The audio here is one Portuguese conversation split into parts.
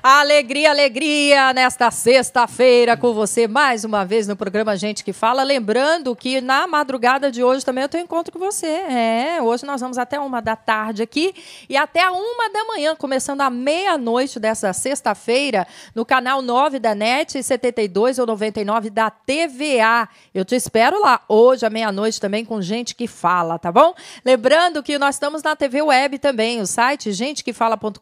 Alegria, alegria, nesta sexta-feira com você mais uma vez no programa Gente que Fala. Lembrando que na madrugada de hoje também eu tenho encontro com você. Hoje nós vamos até 1h da tarde aqui e até 1h da manhã, começando à meia-noite dessa sexta-feira, no canal 9 da NET, 72 ou 99 da TVA. Eu te espero lá, hoje à meia-noite também com Gente que Fala, tá bom? Lembrando que nós estamos na TV Web também, o site gentequefala.com.br.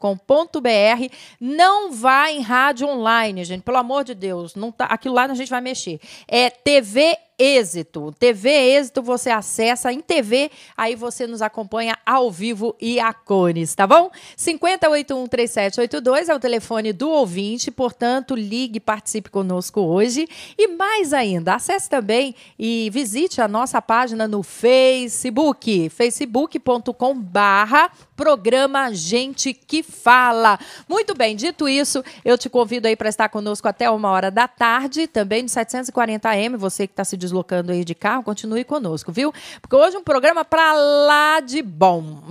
Não vai em rádio online, gente, pelo amor de Deus. Não tá, aquilo lá a gente vai mexer. É TV Êxito. TV Êxito você acessa em TV, aí você nos acompanha ao vivo e a cores, tá bom? 50813782 é o telefone do ouvinte, portanto, ligue, participe conosco hoje. E mais ainda, acesse também e visite a nossa página no Facebook, facebook.com/programa Gente que Fala. Muito bem, dito isso, eu te convido aí para estar conosco até 1h da tarde, também no 740M, você que está se deslocando aí de carro, continue conosco, viu? Porque hoje é um programa para lá de bom.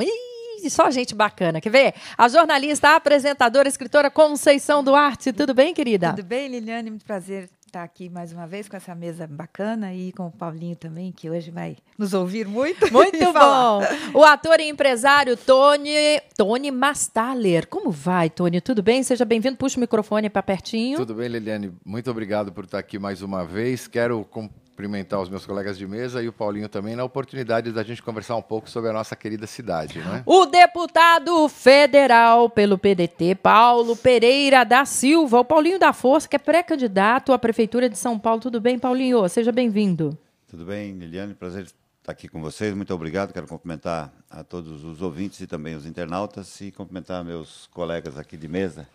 Só gente bacana, quer ver? A jornalista, a apresentadora, a escritora Conceição Duarte. Tudo bem, querida? Tudo bem, Liliane? Muito prazer estar aqui mais uma vez com essa mesa bacana e com o Paulinho também, que hoje vai nos ouvir muito. Muito bom. O ator e empresário Tony Mastaller. Como vai, Tony? Tudo bem? Seja bem-vindo. Puxa o microfone para pertinho. Tudo bem, Liliane. Muito obrigado por estar aqui mais uma vez. Quero cumprimentar os meus colegas de mesa e o Paulinho também na oportunidade da gente conversar um pouco sobre a nossa querida cidade, não é? O deputado federal pelo PDT, Paulo Pereira da Silva, o Paulinho da Força, que é pré-candidato à Prefeitura de São Paulo. Tudo bem, Paulinho? Seja bem-vindo. Tudo bem, Liliane? Prazer estar aqui com vocês. Muito obrigado. Quero cumprimentar a todos os ouvintes e também os internautas e cumprimentar meus colegas aqui de mesa.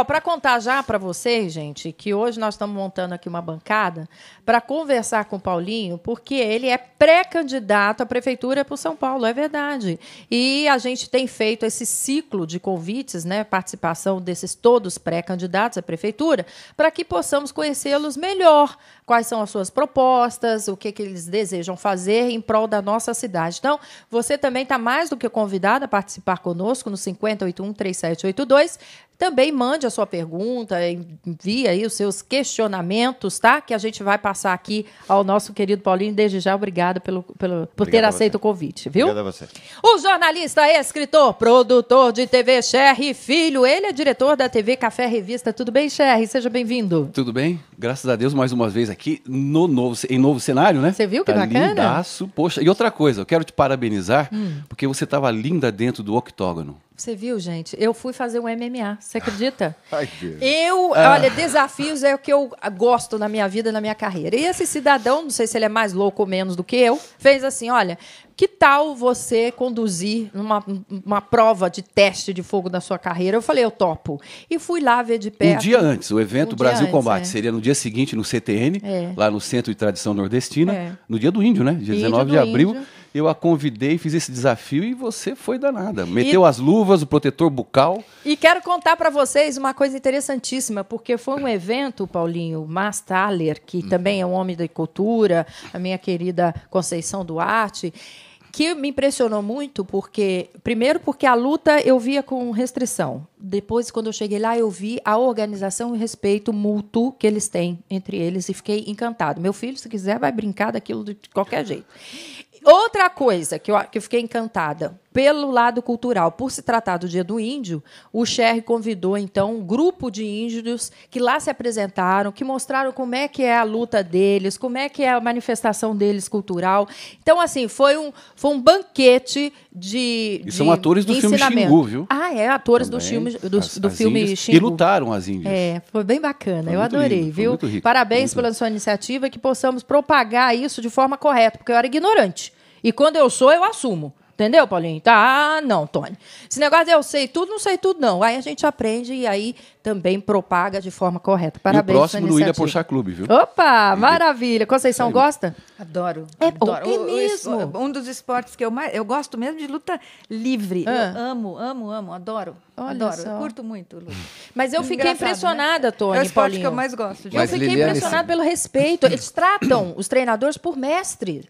Para contar já para vocês, gente, que hoje nós estamos montando aqui uma bancada para conversar com o Paulinho, porque ele é pré-candidato à Prefeitura por São Paulo, é verdade. E a gente tem feito esse ciclo de convites, né, participação desses todos pré-candidatos à Prefeitura, para que possamos conhecê-los melhor, quais são as suas propostas, o que eles desejam fazer em prol da nossa cidade. Então, você também está mais do que convidado a participar conosco no 50813782. Também mande a sua pergunta, envie aí os seus questionamentos, tá? Que a gente vai passar aqui ao nosso querido Paulinho. Desde já, obrigado por ter aceito o convite, viu? Obrigado a você. O jornalista, escritor, produtor de TV Cherry Filho. Ele é diretor da TV Café Revista. Tudo bem, Cherry? Seja bem-vindo. Tudo bem? Graças a Deus, mais uma vez aqui em novo cenário, né? Você viu que bacana? Lindaço. Poxa, e outra coisa, eu quero te parabenizar, porque você estava linda dentro do octógono. Você viu, gente? Eu fui fazer um MMA, você acredita? Ai, Deus. Olha, desafios é o que eu gosto na minha vida, na minha carreira. E esse cidadão, não sei se ele é mais louco ou menos do que eu, fez assim, olha, que tal você conduzir uma prova de teste de fogo na sua carreira? Eu falei, eu topo. E fui lá ver de perto. Um dia antes, o evento Brasil Combate seria no dia seguinte no CTN, lá no Centro de Tradição Nordestina, no dia do Índio, né? Dia 19 de abril. Eu a convidei, fiz esse desafio e você foi danada. Meteu as luvas, o protetor bucal. E quero contar para vocês uma coisa interessantíssima, porque foi um evento, Paulinho Mastaller, que também é um homem da cultura, a minha querida Conceição Duarte, que me impressionou muito, primeiro porque a luta eu via com restrição. Depois, quando eu cheguei lá, eu vi a organização e respeito mútuo que eles têm entre eles e fiquei encantado. Meu filho, se quiser, vai brincar daquilo de qualquer jeito. Outra coisa que eu fiquei encantada, pelo lado cultural, por se tratar do Dia do Índio, o Cherry convidou, então, um grupo de índios que lá se apresentaram, que mostraram como é que é a luta deles, como é que é a manifestação deles cultural. Então, assim, foi um banquete de são atores do filme Xingu, viu? Atores também, do filme Xingu. E lutaram as índias. Foi bem bacana, eu adorei, lindo, viu? Muito rico, Parabéns pela sua iniciativa e que possamos propagar isso de forma correta, porque eu era ignorante. E quando eu sou, eu assumo. Entendeu, Paulinho? Não, Tony. Esse negócio de eu sei tudo, não sei tudo, não. Aí a gente aprende e aí também propaga de forma correta. Parabéns. E o próximo no Ilha Porchat Clube, viu? Opa, maravilha. Conceição, gosta? Adoro. Adoro. É mesmo? Um dos esportes que eu gosto mesmo de luta livre. Eu amo, adoro. Adoro, eu curto muito, Lu. Mas eu fiquei impressionada, né? Tony, é o esporte Paulinho. que eu mais gosto. Eu fiquei impressionada pelo respeito. Eles tratam os treinadores por mestre,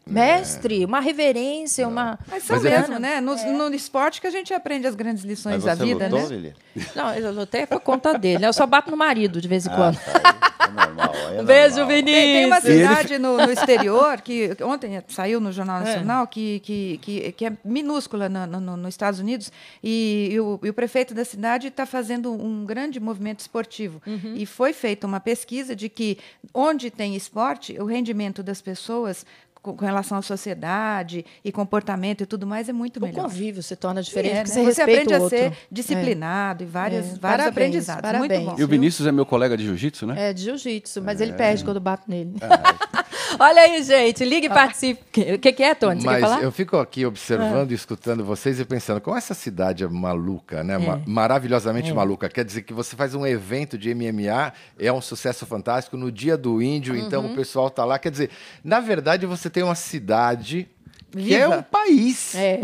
uma reverência, uma... Mas são mesmo, né? No esporte que a gente aprende as grandes lições da vida, lutou, né? Lili? Não, eu lutei por conta dele. Eu só bato no marido de vez em quando. Tá, é normal. Um beijo, Vinícius. Tem uma cidade no exterior, que ontem saiu no Jornal Nacional, que é minúscula nos Estados Unidos, e o prefeito da cidade está fazendo um grande movimento esportivo. E foi feita uma pesquisa de que, onde tem esporte, o rendimento das pessoas com relação à sociedade e comportamento e tudo mais é muito melhor. O convívio se torna diferente, porque né? você aprende a ser disciplinado e vários aprendizados. Parabéns. Muito bom. E o Vinícius é meu colega de jiu-jitsu, né? É, de jiu-jitsu, mas ele perde quando eu bato nele. Olha aí, gente, ligue e participe. O que é, Tony? Você quer falar? Eu fico aqui observando e escutando vocês e pensando, como essa cidade é maluca, né? Maravilhosamente maluca. Quer dizer que você faz um evento de MMA, é um sucesso fantástico, no Dia do Índio, então o pessoal tá lá. Quer dizer, na verdade, você tem uma cidade que é um país, né?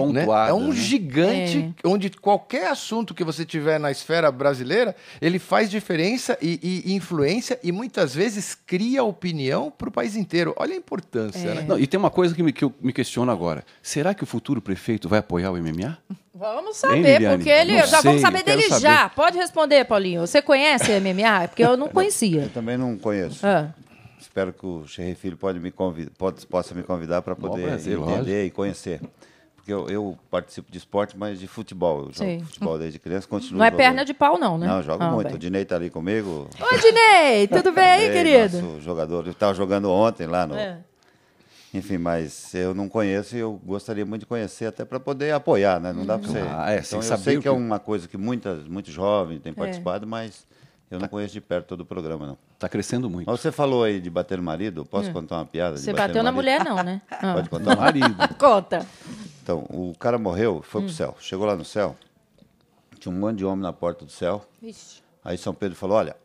É um gigante, onde qualquer assunto que você tiver na esfera brasileira, ele faz diferença e influência e muitas vezes cria opinião para o país inteiro. Olha a importância, né? Não, e tem uma coisa que eu me questiono agora. Será que o futuro prefeito vai apoiar o MMA? Vamos saber, porque ele... Vamos saber dele já. Pode responder, Paulinho. Você conhece o MMA? Porque eu não conhecia. Eu também não conheço. Espero que o Xerri Filho possa me convidar para poder entender e conhecer. Porque eu participo de esporte, mas de futebol. Eu jogo futebol desde criança, continuo Não é jogando. perna de pau, não, né? Não, eu jogo muito. Bem. O Dinei está ali comigo. Oi, Dinei! Tudo bem aí, querido? Nosso jogador. Eu estava jogando ontem lá no... Enfim, mas eu não conheço e eu gostaria muito de conhecer até para poder apoiar, né? Não dá para você... Então, eu sei que é uma coisa que muitos jovens têm participado, mas... Eu não conheço de perto todo o programa, não. Está crescendo muito. Mas você falou aí de bater no marido. Posso contar uma piada? Você bateu na mulher, não, né? Pode contar no marido. Conta. Então, o cara morreu, foi pro céu. Chegou lá no céu, tinha um monte de homem na porta do céu. Ixi. Aí São Pedro falou, olha,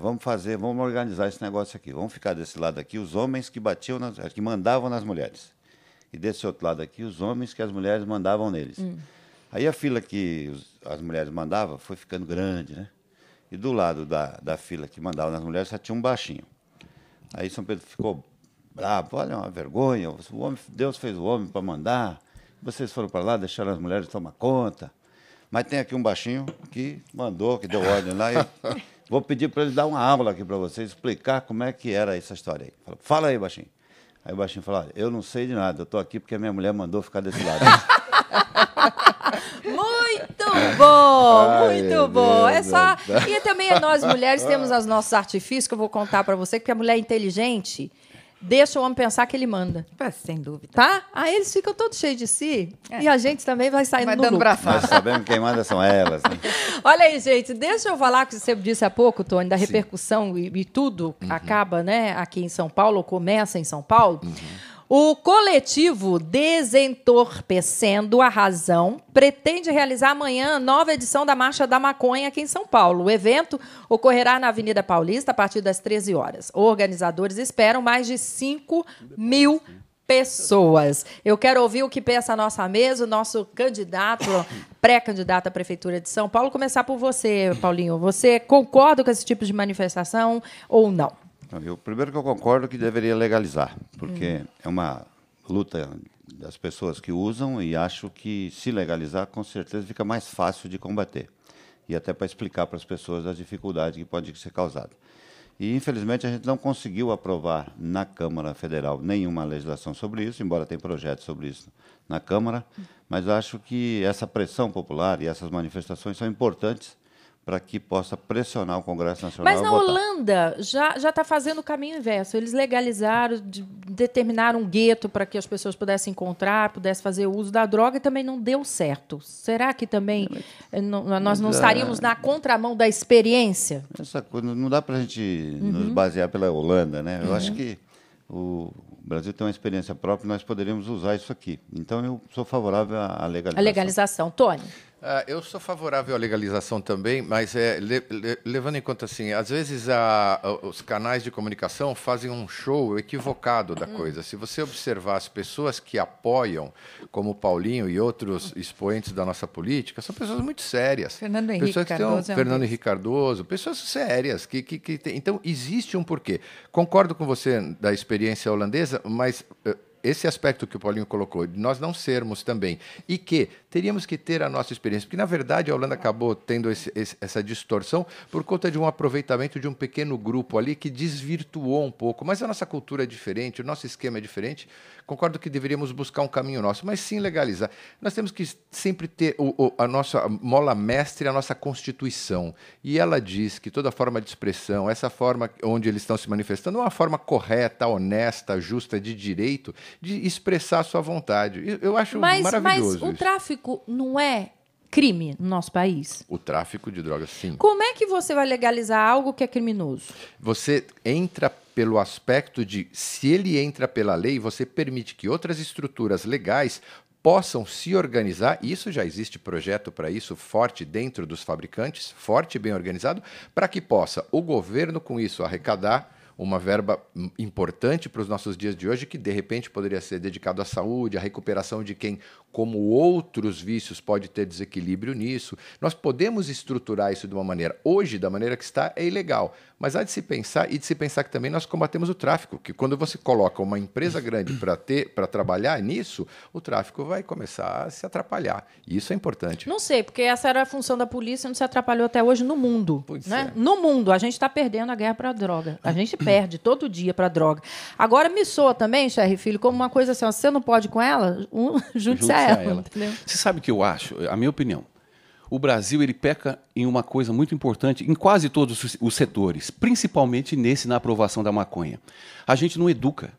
vamos organizar esse negócio aqui. Vamos ficar desse lado aqui os homens que mandavam nas mulheres. E desse outro lado aqui os homens que as mulheres mandavam neles. Aí a fila que as mulheres mandavam foi ficando grande, né? E do lado da fila que mandava nas mulheres só tinha um baixinho. Aí São Pedro ficou bravo, olha, uma vergonha, Deus fez o homem para mandar, vocês foram para lá, deixaram as mulheres tomar conta. Mas tem aqui um baixinho que mandou, que deu ordem lá, e vou pedir para ele dar uma aula aqui para vocês, explicar como é que era essa história aí. Fala aí, baixinho. Aí o baixinho falou, olha, eu não sei de nada, eu estou aqui porque a minha mulher mandou ficar desse lado. Muito bom, muito bom. É só... E também nós mulheres temos os nossos artifícios que eu vou contar para você, porque a mulher é inteligente deixa o homem pensar que ele manda. Sem dúvida. Tá? Aí eles ficam todos cheios de si e a gente também vai saindo do lucro. Nós sabemos quem manda são elas. Né? Olha aí, gente, deixa eu falar que você disse há pouco, Tony, da repercussão e tudo acaba, né, aqui em São Paulo, ou começa em São Paulo. O coletivo Desentorpecendo a Razão pretende realizar amanhã a nova edição da Marcha da Maconha aqui em São Paulo. O evento ocorrerá na Avenida Paulista a partir das 13 horas. Organizadores esperam mais de 5.000 pessoas. Eu quero ouvir o que pensa a nossa mesa, o nosso candidato, pré-candidato à Prefeitura de São Paulo. Começar por você, Paulinho. Você concorda com esse tipo de manifestação ou não? Primeiro que eu concordo que deveria legalizar, porque é uma luta das pessoas que usam e acho que se legalizar, com certeza fica mais fácil de combater. E até para explicar para as pessoas as dificuldades que podem ser causadas. E, infelizmente, a gente não conseguiu aprovar na Câmara Federal nenhuma legislação sobre isso, embora tenha projetos sobre isso na Câmara, mas acho que essa pressão popular e essas manifestações são importantes para que possa pressionar o Congresso Nacional. Mas na Holanda já está fazendo o caminho inverso. Eles legalizaram, determinaram um gueto para que as pessoas pudessem encontrar, pudessem fazer uso da droga e também não deu certo. Será que também nós não estaríamos na contramão da experiência? Essa coisa, não dá para a gente nos basear pela Holanda, né? Eu acho que o Brasil tem uma experiência própria e nós poderíamos usar isso aqui. Então, eu sou favorável à legalização. A legalização. Tony? Eu sou favorável à legalização também, mas levando em conta assim, às vezes os canais de comunicação fazem um show equivocado da coisa. Se você observar as pessoas que apoiam, como o Paulinho e outros expoentes da nossa política, são pessoas muito sérias. Fernando Henrique Cardoso, pessoas sérias. Então, existe um porquê. Concordo com você da experiência holandesa, mas esse aspecto que o Paulinho colocou, de nós não sermos também, e que teríamos que ter a nossa experiência, porque, na verdade, a Holanda acabou tendo essa distorção por conta de um aproveitamento de um pequeno grupo ali que desvirtuou um pouco, mas a nossa cultura é diferente, o nosso esquema é diferente. Concordo que deveríamos buscar um caminho nosso, mas sim legalizar. Nós temos que sempre ter a nossa mola mestre, a nossa Constituição, e ela diz que toda forma de expressão, essa forma onde eles estão se manifestando, é uma forma correta, honesta, justa, de direito, de expressar a sua vontade. Eu acho maravilhoso. Mas o tráfico não é crime no nosso país? O tráfico de drogas, sim. Como é que você vai legalizar algo que é criminoso? Você entra pelo aspecto de, se ele entra pela lei, você permite que outras estruturas legais possam se organizar, e isso já existe projeto para isso, forte dentro dos fabricantes, forte e bem organizado, para que possa o governo, com isso, arrecadar uma verba importante para os nossos dias de hoje, que de repente poderia ser dedicado à saúde, à recuperação de quem, como outros vícios, pode ter desequilíbrio nisso. Nós podemos estruturar isso de uma maneira. Hoje, da maneira que está, é ilegal. Mas há de se pensar, e de se pensar que também nós combatemos o tráfico, que quando você coloca uma empresa grande para trabalhar nisso, o tráfico vai começar a se atrapalhar. E isso é importante. Não sei, porque essa era a função da polícia, não se atrapalhou até hoje no mundo. Né? No mundo, a gente está perdendo a guerra para a droga. A gente perde todo dia para a droga. Agora, me soa também, Cherry Filho, como uma coisa assim, ó, você não pode com ela, junte-se a ela. Entendeu? Você sabe o que eu acho? A minha opinião. O Brasil ele peca em uma coisa muito importante em quase todos os setores, principalmente na aprovação da maconha. A gente não educa,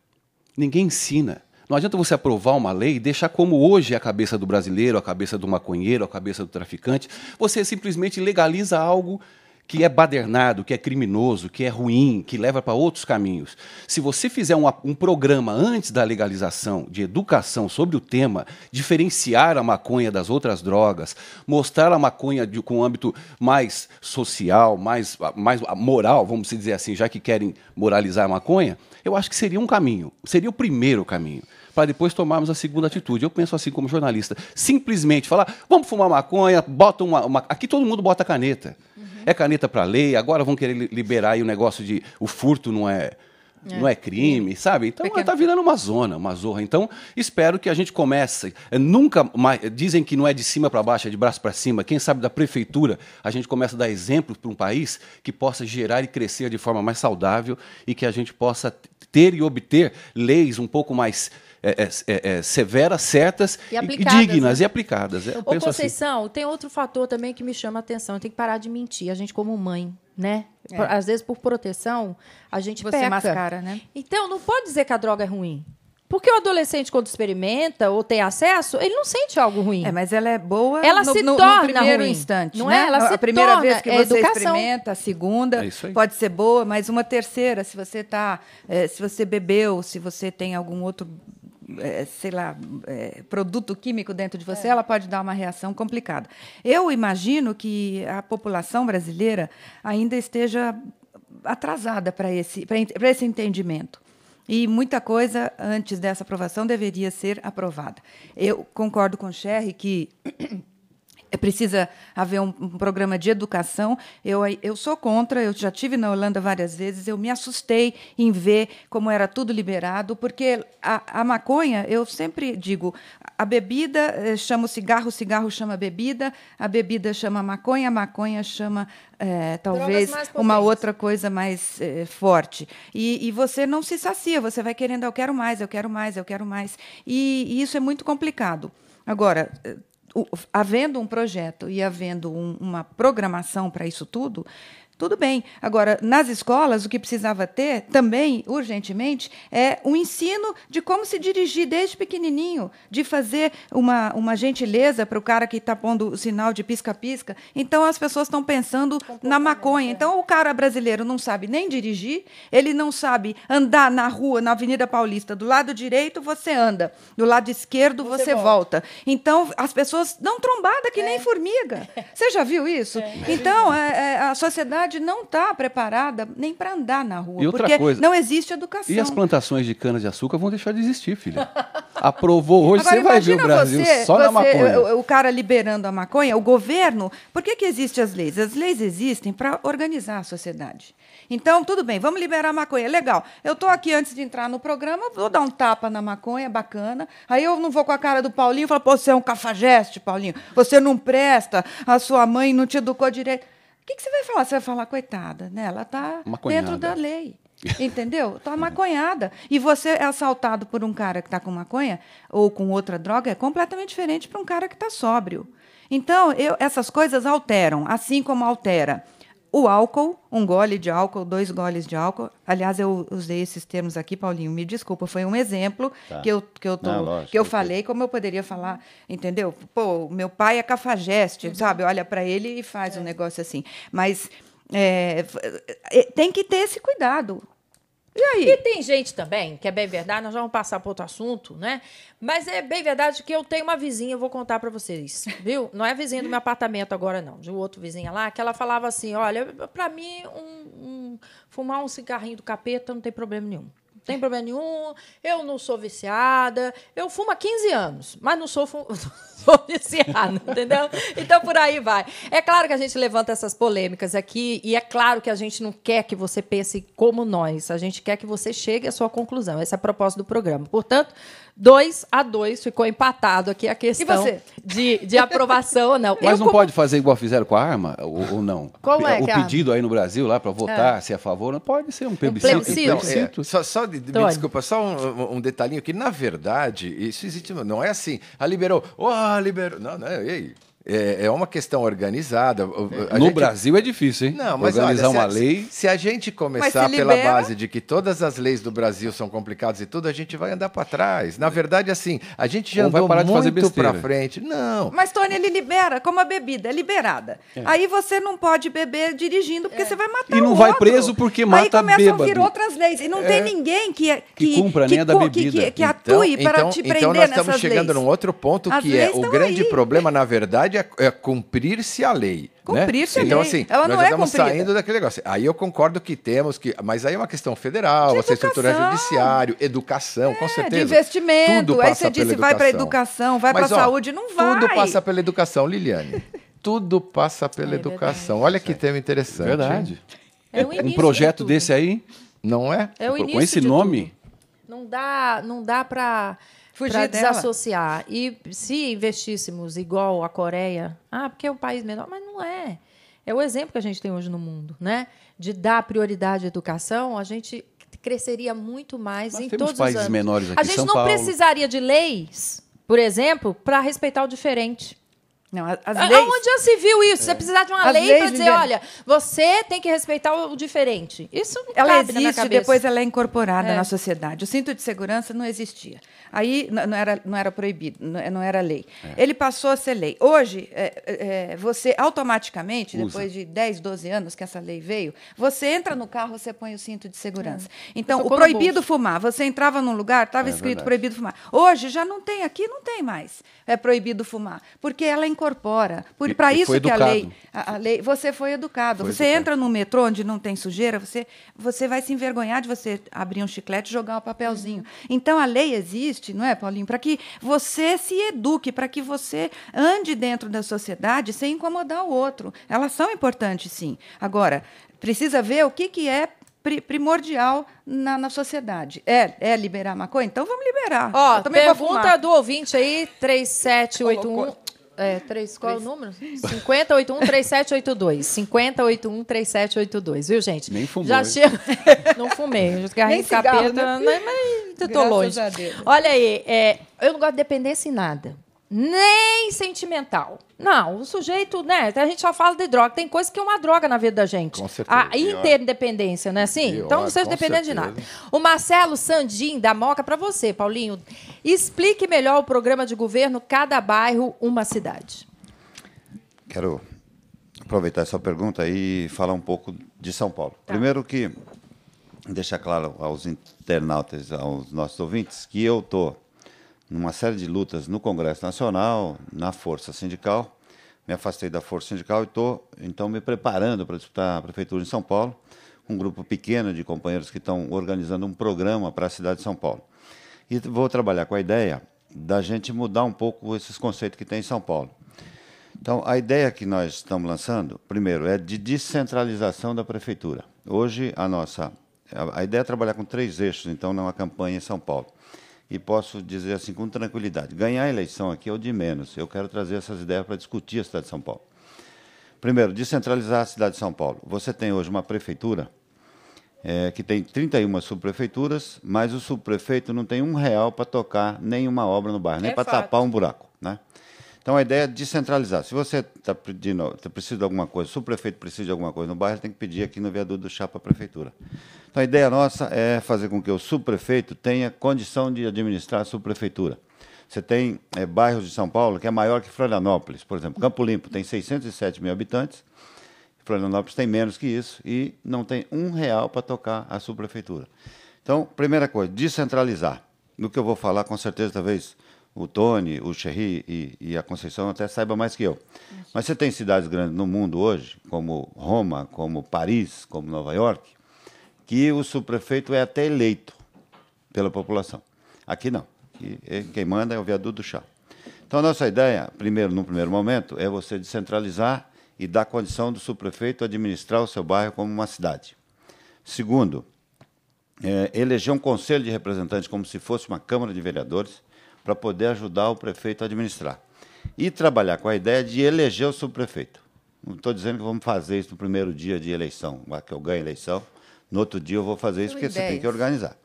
ninguém ensina. Não adianta você aprovar uma lei e deixar como hoje é a cabeça do brasileiro, a cabeça do maconheiro, a cabeça do traficante. Você simplesmente legaliza algo que é badernado, que é criminoso, que é ruim, que leva para outros caminhos. Se você fizer um programa antes da legalização de educação sobre o tema, diferenciar a maconha das outras drogas, mostrar a maconha com um âmbito mais social, mais moral, vamos dizer assim, já que querem moralizar a maconha, eu acho que seria um caminho, seria o primeiro caminho, para depois tomarmos a segunda atitude. Eu penso assim como jornalista, simplesmente falar, vamos fumar maconha, bota aqui todo mundo bota caneta. É caneta para lei, agora vão querer liberar aí o negócio de o furto não é crime, sabe? Então está virando uma zorra. Então espero que a gente comece. Nunca mais, dizem que não é de cima para baixo, é de braço para cima. Quem sabe da prefeitura a gente começa a dar exemplos para um país que possa gerar e crescer de forma mais saudável e que a gente possa ter e obter leis um pouco mais severas, certas, e dignas, né? E aplicadas. Ô, Conceição, tem outro fator também que me chama a atenção. Tem que parar de mentir. A gente como mãe, né? Às vezes, por proteção, a gente peca. Você mascara, né? Então, não pode dizer que a droga é ruim. Porque o adolescente, quando experimenta ou tem acesso, ele não sente algo ruim. Mas ela é boa no primeiro ruim. Instante. Não né? é? Ela a primeira vez que você educação. experimenta, a segunda pode ser boa, mas uma terceira, se você bebeu, se você tem algum outro produto químico dentro de você, ela pode dar uma reação complicada. Eu imagino que a população brasileira ainda esteja atrasada para esse entendimento. E muita coisa, antes dessa aprovação, deveria ser aprovada. Eu concordo com o Cherry que precisa haver um programa de educação. Eu sou contra, eu já estive na Holanda várias vezes, eu me assustei em ver como era tudo liberado, porque a maconha, eu sempre digo, a bebida chama o cigarro chama a bebida chama a maconha chama talvez uma outra coisa mais forte. E você não se sacia, você vai querendo, eu quero mais. E isso é muito complicado. Agora, havendo um projeto e havendo uma programação para isso tudo tudo bem. Agora, nas escolas, o que precisava ter, também, urgentemente, é um ensino de como se dirigir desde pequenininho, de fazer uma gentileza para o cara que está pondo o sinal de pisca-pisca. Então, as pessoas estão pensando na maconha. Então, o cara brasileiro não sabe nem dirigir, ele não sabe andar na rua, na Avenida Paulista, do lado direito você anda, do lado esquerdo você volta. Então, as pessoas dão trombada que nem formiga. Você já viu isso? Então, a sociedade não está preparada nem para andar na rua, porque não existe educação. E as plantações de cana-de-açúcar vão deixar de existir, filha. Aprovou hoje, agora, você vai ver o Brasil só na maconha. O cara liberando a maconha, o governo... Por que existem as leis? As leis existem para organizar a sociedade. Então, tudo bem, vamos liberar a maconha. Legal. Eu estou aqui antes de entrar no programa, vou dar um tapa na maconha, bacana. Aí eu não vou com a cara do Paulinho e falo, pô, você é um cafajeste, Paulinho. Você não presta, a sua mãe não te educou direito. O que você vai falar? Você vai falar, coitada, né? Ela está dentro da lei. Entendeu? Está maconhada. E você é assaltado por um cara que está com maconha ou com outra droga, é completamente diferente para um cara que está sóbrio. Então, essas coisas alteram, assim como altera o álcool, 1 gole de álcool, 2 goles de álcool. Aliás, eu usei esses termos aqui, Paulinho, me desculpa, foi um exemplo que eu falei, como eu poderia falar, entendeu? Pô, meu pai é cafajeste, sabe? Olha para ele e faz um negócio assim. Mas tem que ter esse cuidado. E aí? E tem gente também, que é bem verdade, nós já vamos passar para outro assunto, né? Mas é bem verdade que eu tenho uma vizinha, eu vou contar para vocês, viu? Não é vizinha do meu apartamento agora, não, de um outro vizinha lá, que ela falava assim, olha, para mim, fumar um cigarrinho do capeta não tem problema nenhum. Não tem problema nenhum, eu não sou viciada, eu fumo há 15 anos, mas não sou viciada, entendeu? Então, por aí vai. É claro que a gente levanta essas polêmicas aqui e é claro que a gente não quer que você pense como nós, a gente quer que você chegue à sua conclusão. Esse é a proposta do programa. Portanto, 2-2, ficou empatado aqui a questão de aprovação ou não. Mas não pode fazer igual fizeram com a arma, ou não? Como é o pedido aí no Brasil, lá para votar, se é a favor, não pode ser um plebiscito. Me desculpa, só um detalhinho que, na verdade, isso existe, não é assim, liberou, liberou, não, é uma questão organizada. No Brasil é difícil, hein? Não, mas organizar uma lei. Se a gente começar pela base de que todas as leis do Brasil são complicadas e tudo, a gente vai andar para trás. Na verdade, assim, a gente já andou muito para frente. Não. Mas, Tony, ele libera, como a bebida, é liberada. Aí você não pode beber dirigindo, porque você vai matar o outro. E não vai preso porque mata bêbado. Aí começam a vir outras leis. E não tem ninguém que cumpra nem a da bebida. Que atue para te prender nessas leis. Então nós estamos chegando num outro ponto, que é o grande problema, na verdade, é cumprir-se a lei. Cumprir-se a lei. Então, assim, ela nós não estamos cumprida. Saindo daquele negócio. Aí eu concordo que temos que... Mas aí é uma questão federal, essa estrutura judiciária, educação, com certeza. De investimento. Tudo aí você disse, vai para a educação, vai para a saúde. Não vai. Tudo passa pela educação, Liliane. Tudo passa pela educação. Olha que tema interessante. Verdade. É o início um projeto desse aí, não é? É o início com esse nome. Tudo. Não dá para... Para desassociar. E se investíssemos igual a Coreia, porque é um país menor, mas não é. É o exemplo que a gente tem hoje no mundo, né? De dar prioridade à educação, a gente cresceria muito mais em todos os anos. Países menores aqui, a gente não precisaria de leis, por exemplo, para respeitar o diferente. Não, as leis... Onde já se viu isso? Você precisa de uma lei para dizer, olha, você tem que respeitar o diferente. Isso não ela cabe na minha existe, cabeça. Depois ela é incorporada na sociedade. O cinto de segurança não existia. Aí não era proibido, não era lei. Ele passou a ser lei. Hoje, você automaticamente, depois de 10, 12 anos que essa lei veio, você entra no carro, você põe o cinto de segurança. Então, o proibido fumar. Você entrava num lugar, estava escrito proibido fumar. Hoje já não tem, aqui não tem mais. É proibido fumar. Porque ela incorpora. Para isso que a lei... Você foi educado. Entra no metrô onde não tem sujeira, você vai se envergonhar de você abrir um chiclete e jogar um papelzinho. Então, a lei existe, não é, Paulinho? Para que você se eduque, para que você ande dentro da sociedade sem incomodar o outro. Elas são importantes, sim. Agora, precisa ver o que é primordial na sociedade. É liberar maconha? Então vamos liberar. Pergunta do ouvinte aí, 3781... qual é o número? 5081-3782. 5081-3782, viu, gente? Nem fumou. Já chega... Não fumei. Nem capeta, né? Mas eu tô longe. Olha aí, eu não gosto de dependência em nada. nem sentimental. Não, o sujeito, né? A gente só fala de droga. Tem coisa que é uma droga na vida da gente. Com certeza. A interdependência, não é assim? Então não seja dependente de nada. O Marcelo Sandim, da Moca, para você, Paulinho. Explique melhor o programa de governo Cada Bairro, Uma Cidade. Quero aproveitar essa pergunta e falar um pouco de São Paulo. Tá. Primeiro que deixar claro aos internautas, aos nossos ouvintes, que eu estou numa série de lutas no Congresso Nacional, na Força Sindical. Me afastei da Força Sindical e estou, então, me preparando para disputar a Prefeitura de São Paulo, um grupo pequeno de companheiros que estão organizando um programa para a cidade de São Paulo. E vou trabalhar com a ideia da gente mudar um pouco esses conceitos que tem em São Paulo. Então, a ideia que nós estamos lançando, primeiro, é de descentralização da Prefeitura. Hoje, a ideia é trabalhar com 3 eixos, então, numa campanha em São Paulo. E posso dizer assim com tranquilidade, ganhar a eleição aqui é o de menos. Eu quero trazer essas ideias para discutir a cidade de São Paulo. Primeiro, descentralizar a cidade de São Paulo. Você tem hoje uma prefeitura que tem 31 subprefeituras, mas o subprefeito não tem R$1 para tocar nenhuma obra no bairro, nem para tapar um buraco, né? Então, a ideia é descentralizar. Se você precisa de alguma coisa, se o subprefeito precisa de alguma coisa no bairro, tem que pedir aqui no viaduto do chá para a prefeitura. Então, a ideia nossa é fazer com que o subprefeito tenha condição de administrar a subprefeitura. Você tem bairros de São Paulo que é maior que Florianópolis. Por exemplo, Campo Limpo tem 607 mil habitantes, Florianópolis tem menos que isso e não tem R$1 para tocar a subprefeitura. Então, primeira coisa, descentralizar. No que eu vou falar, com certeza, talvez o Tony, o Xerri e a Conceição até saiba mais que eu. Mas você tem cidades grandes no mundo hoje, como Roma, como Paris, como Nova York, que o subprefeito é até eleito pela população. Aqui não. Aqui, quem manda é o viaduto do chá. Então, a nossa ideia, no primeiro momento, é você descentralizar e dar condição do subprefeito administrar o seu bairro como uma cidade. Segundo, eleger um conselho de representantes como se fosse uma Câmara de Vereadores, para poder ajudar o prefeito a administrar. E trabalhar com a ideia de eleger o subprefeito. Não estou dizendo que vamos fazer isso no primeiro dia de eleição, que eu ganhe a eleição, no outro dia eu vou fazer isso, porque você tem que organizar.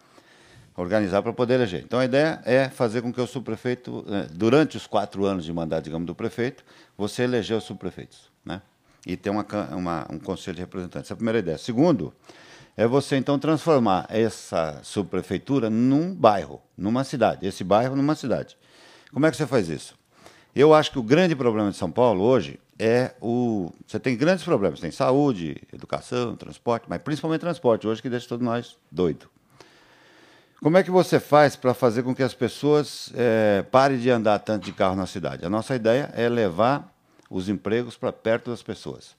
Organizar para poder eleger. Então, a ideia é fazer com que o subprefeito, durante os 4 anos de mandato, digamos, do prefeito, você eleger os subprefeitos, né? E ter um conselho de representantes. Essa é a primeira ideia. Segundo, é você, então, transformar essa subprefeitura num bairro, numa cidade. Esse bairro numa cidade. Como é que você faz isso? Eu acho que o grande problema de São Paulo hoje é Você tem grandes problemas. Tem saúde, educação, transporte, mas principalmente transporte, hoje que deixa todos nós doidos. Como é que você faz para fazer com que as pessoas parem de andar tanto de carro na cidade? A nossa ideia é levar os empregos para perto das pessoas.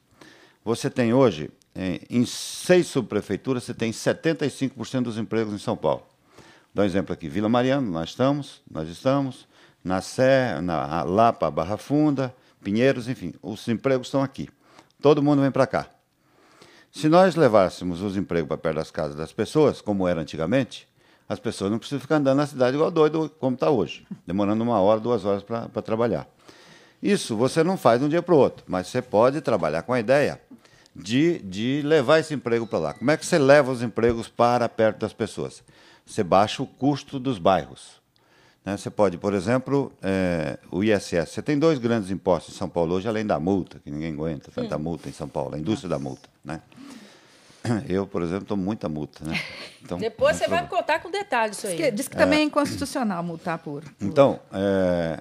Você tem hoje... Em 6 subprefeituras, você tem 75% dos empregos em São Paulo. Dá um exemplo aqui. Vila Mariana, nós estamos. Na Sé, na Lapa, Barra Funda, Pinheiros, enfim, os empregos estão aqui. Todo mundo vem para cá. Se nós levássemos os empregos para perto das casas das pessoas, como era antigamente, as pessoas não precisam ficar andando na cidade igual doido, como está hoje, demorando 1 hora, 2 horas para trabalhar. Isso você não faz de um dia para o outro, mas você pode trabalhar com a ideia de levar esse emprego para lá. Como é que você leva os empregos para perto das pessoas? Você baixa o custo dos bairros. Né? Você pode, por exemplo, o ISS. Você tem 2 grandes impostos em São Paulo hoje, além da multa, que ninguém aguenta tanta multa em São Paulo, a indústria da multa. Né? Eu, por exemplo, tomo muita multa. Né? Então, depois você vai me contar com detalhes isso aí. Diz que também é inconstitucional multar por... Então,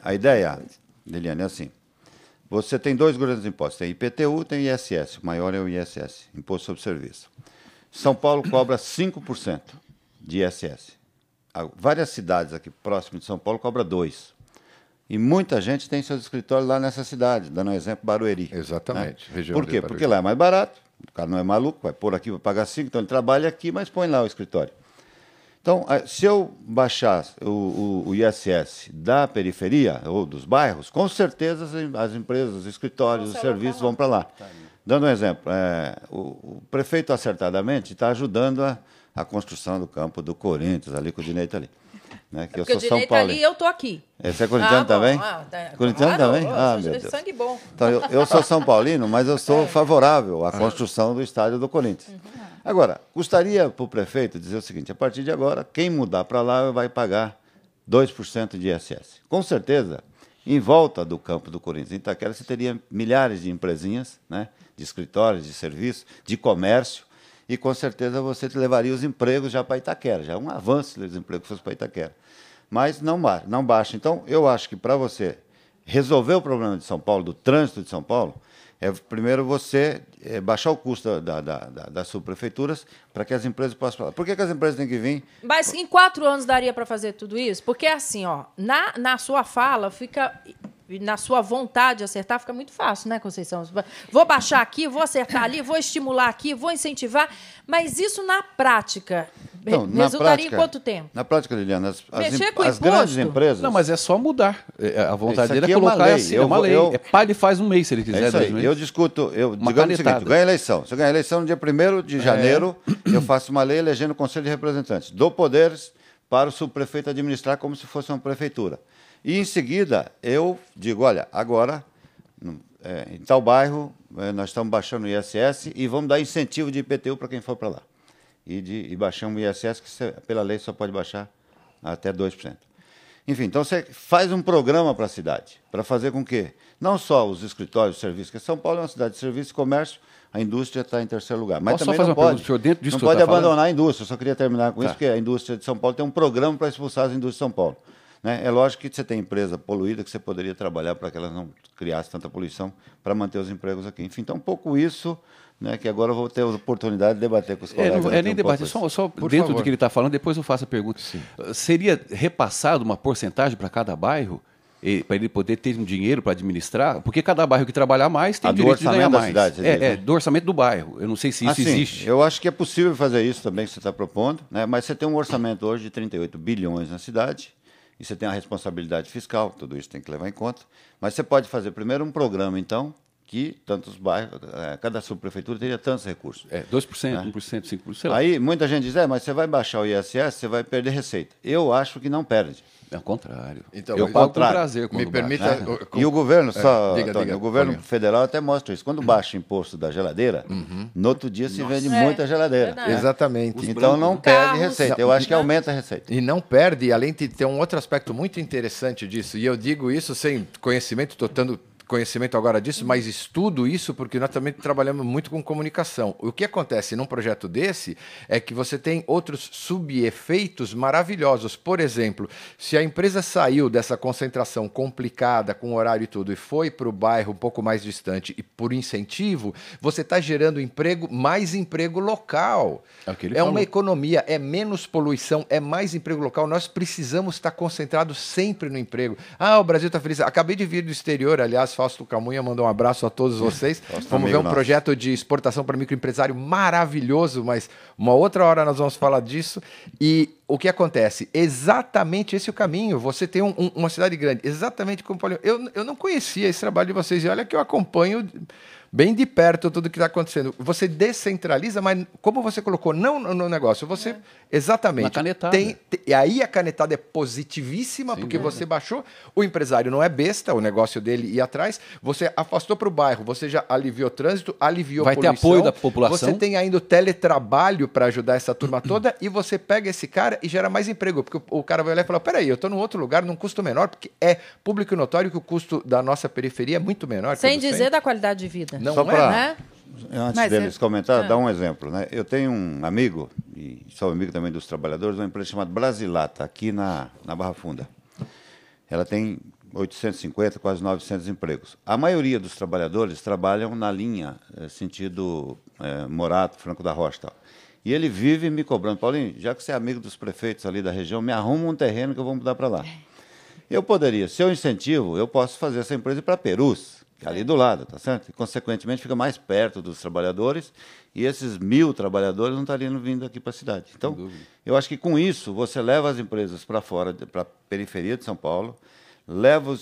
a ideia, Liliane, é assim. Você tem 2 grandes impostos, tem IPTU, tem ISS, o maior é o ISS, Imposto sobre Serviço. São Paulo cobra 5% de ISS. Várias cidades aqui próximas de São Paulo cobram 2%. E muita gente tem seus escritórios lá nessa cidade, dando um exemplo, Barueri. Exatamente. Né? Região Por quê? Porque lá é mais barato, o cara não é maluco, vai pôr aqui, vai pagar 5%, então ele trabalha aqui, mas põe lá o escritório. Então, se eu baixar o ISS da periferia ou dos bairros, com certeza as empresas, os escritórios, os serviços vão para lá. Dando um exemplo, o prefeito acertadamente está ajudando a construção do campo do Corinthians, ali com o Direito ali. Né? Que porque eu sou São Paulo. Ali, eu estou aqui. Você é corintiano também? Corintiano também? Meu Deus. Sangue bom. Então, eu sou São Paulino, mas eu sou favorável à construção do estádio do Corinthians. Agora, custaria para o prefeito dizer o seguinte, a partir de agora, quem mudar para lá vai pagar 2% de ISS. Com certeza, Em volta do campo do Corinthians, em Itaquera, você teria milhares de empresinhas, né, de escritórios, de serviço, de comércio, e com certeza você levaria os empregos já para Itaquera. Já é um avanço se os empregos fossem para Itaquera. Mas não baixa. Então, eu acho que para você resolver o problema de São Paulo, do trânsito de São Paulo, primeiro você baixar o custo das subprefeituras para que as empresas possam falar. Por que as empresas têm que vir? Mas em 4 anos daria para fazer tudo isso? Porque assim, ó, na sua fala fica... Na sua vontade de acertar, fica muito fácil, né, Conceição? Vou baixar aqui, vou acertar ali, vou estimular aqui, vou incentivar. Mas isso na prática resultaria em quanto tempo? Na prática, Liliana, as grandes empresas... Não, mas é só mudar. A vontade dele é colocar assim, é uma lei. Ele faz um mês, se ele quiser. É isso aí. Eu discuto, digamos o seguinte, ganho a eleição. Se eu ganho a eleição no dia 1º de janeiro, eu faço uma lei elegendo o Conselho de Representantes. Dou poderes para o subprefeito administrar como se fosse uma prefeitura. E, em seguida, eu digo, olha, agora, em tal bairro, nós estamos baixando o ISS e vamos dar incentivo de IPTU para quem for para lá. E baixamos o ISS, que você, pela lei só pode baixar até 2%. Enfim, então você faz um programa para a cidade, para fazer com que, não só os escritórios, os serviços, porque São Paulo é uma cidade de serviço e comércio, a indústria está em terceiro lugar. Mas também não pode abandonar a indústria. Eu só queria terminar com isso, porque a indústria de São Paulo tem um programa para expulsar as indústrias de São Paulo. Né? É lógico que você tem empresa poluída, que você poderia trabalhar para que elas não criassem tanta poluição, para manter os empregos aqui. Enfim, então um pouco isso, né, que agora eu vou ter a oportunidade de debater com os colegas. Não é nem debate, só dentro do que ele está falando, depois eu faço a pergunta. Sim. Seria repassado uma porcentagem para cada bairro, para ele poder ter um dinheiro para administrar? Porque cada bairro que trabalhar mais tem direito de ganhar mais. Cidade, do orçamento do bairro. Eu não sei se isso existe. Eu acho que é possível fazer isso também, que você está propondo, né, mas você tem um orçamento hoje de 38 bilhões na cidade, e você tem a responsabilidade fiscal, tudo isso tem que levar em conta. Mas você pode fazer primeiro um programa, então, que tantos bairros, cada subprefeitura teria tantos recursos. 2%, né? 1%, 5%, sei lá. Aí muita gente diz, mas você vai baixar o ISS, você vai perder receita. Eu acho que não perde. É o contrário. Então, eu pago com prazer. Me permita... Né? E o governo, o governo federal até mostra isso. Quando baixa o imposto da geladeira, no outro dia se vende muita geladeira. Exatamente. Então não perde receita. Eu acho que aumenta a receita. E não perde, além de ter um outro aspecto muito interessante disso, e eu digo isso sem conhecimento, estou dando conhecimento agora disso, mas estudo isso porque nós também trabalhamos muito com comunicação. O que acontece num projeto desse é que você tem outros subefeitos maravilhosos. Por exemplo, se a empresa saiu dessa concentração complicada, com horário e tudo, e foi para o bairro um pouco mais distante e por incentivo, você está gerando emprego, mais emprego local. É uma economia, é menos poluição, é mais emprego local. Nós precisamos estar concentrados sempre no emprego. O Brasil está feliz. Acabei de vir do exterior, aliás, Fausto Camunha mandou um abraço a todos vocês. Vamos ver um projeto de exportação para microempresário maravilhoso, mas uma outra hora nós vamos falar disso. E o que acontece? Exatamente esse é o caminho. Você tem uma cidade grande, exatamente como o Paulinho. Eu não conhecia esse trabalho de vocês, e olha que eu acompanho bem de perto tudo que está acontecendo. Você descentraliza, mas como você colocou, não no negócio, você exatamente. Na canetada. E aí a canetada é positivíssima, porque você baixou, o empresário não é besta, o negócio dele ia atrás, você afastou para o bairro, você já aliviou o trânsito, aliviou a poluição. Vai ter apoio da população. Você tem ainda o teletrabalho para ajudar essa turma toda, e você pega esse cara e gera mais emprego, porque o cara vai olhar e falar, peraí, eu estou num outro lugar, num custo menor, porque é público e notório que o custo da nossa periferia é muito menor. Sem dizer da qualidade de vida. Não só é, né? Antes deles comentar, dar um exemplo. Né? Eu tenho um amigo, e sou amigo também dos trabalhadores, uma empresa chamada Brasilata, aqui na Barra Funda. Ela tem 850, quase 900 empregos. A maioria dos trabalhadores trabalham na linha, sentido Morato, Franco da Rocha e tal. E ele vive me cobrando, Paulinho, já que você é amigo dos prefeitos ali da região, me arruma um terreno que eu vou mudar para lá. Eu poderia, se eu incentivo, eu posso fazer essa empresa ir para Perus, que é ali do lado, tá certo? E, consequentemente, fica mais perto dos trabalhadores, e esses 1.000 trabalhadores não estariam vindo aqui para a cidade. Então, eu acho que com isso, você leva as empresas para fora, para a periferia de São Paulo,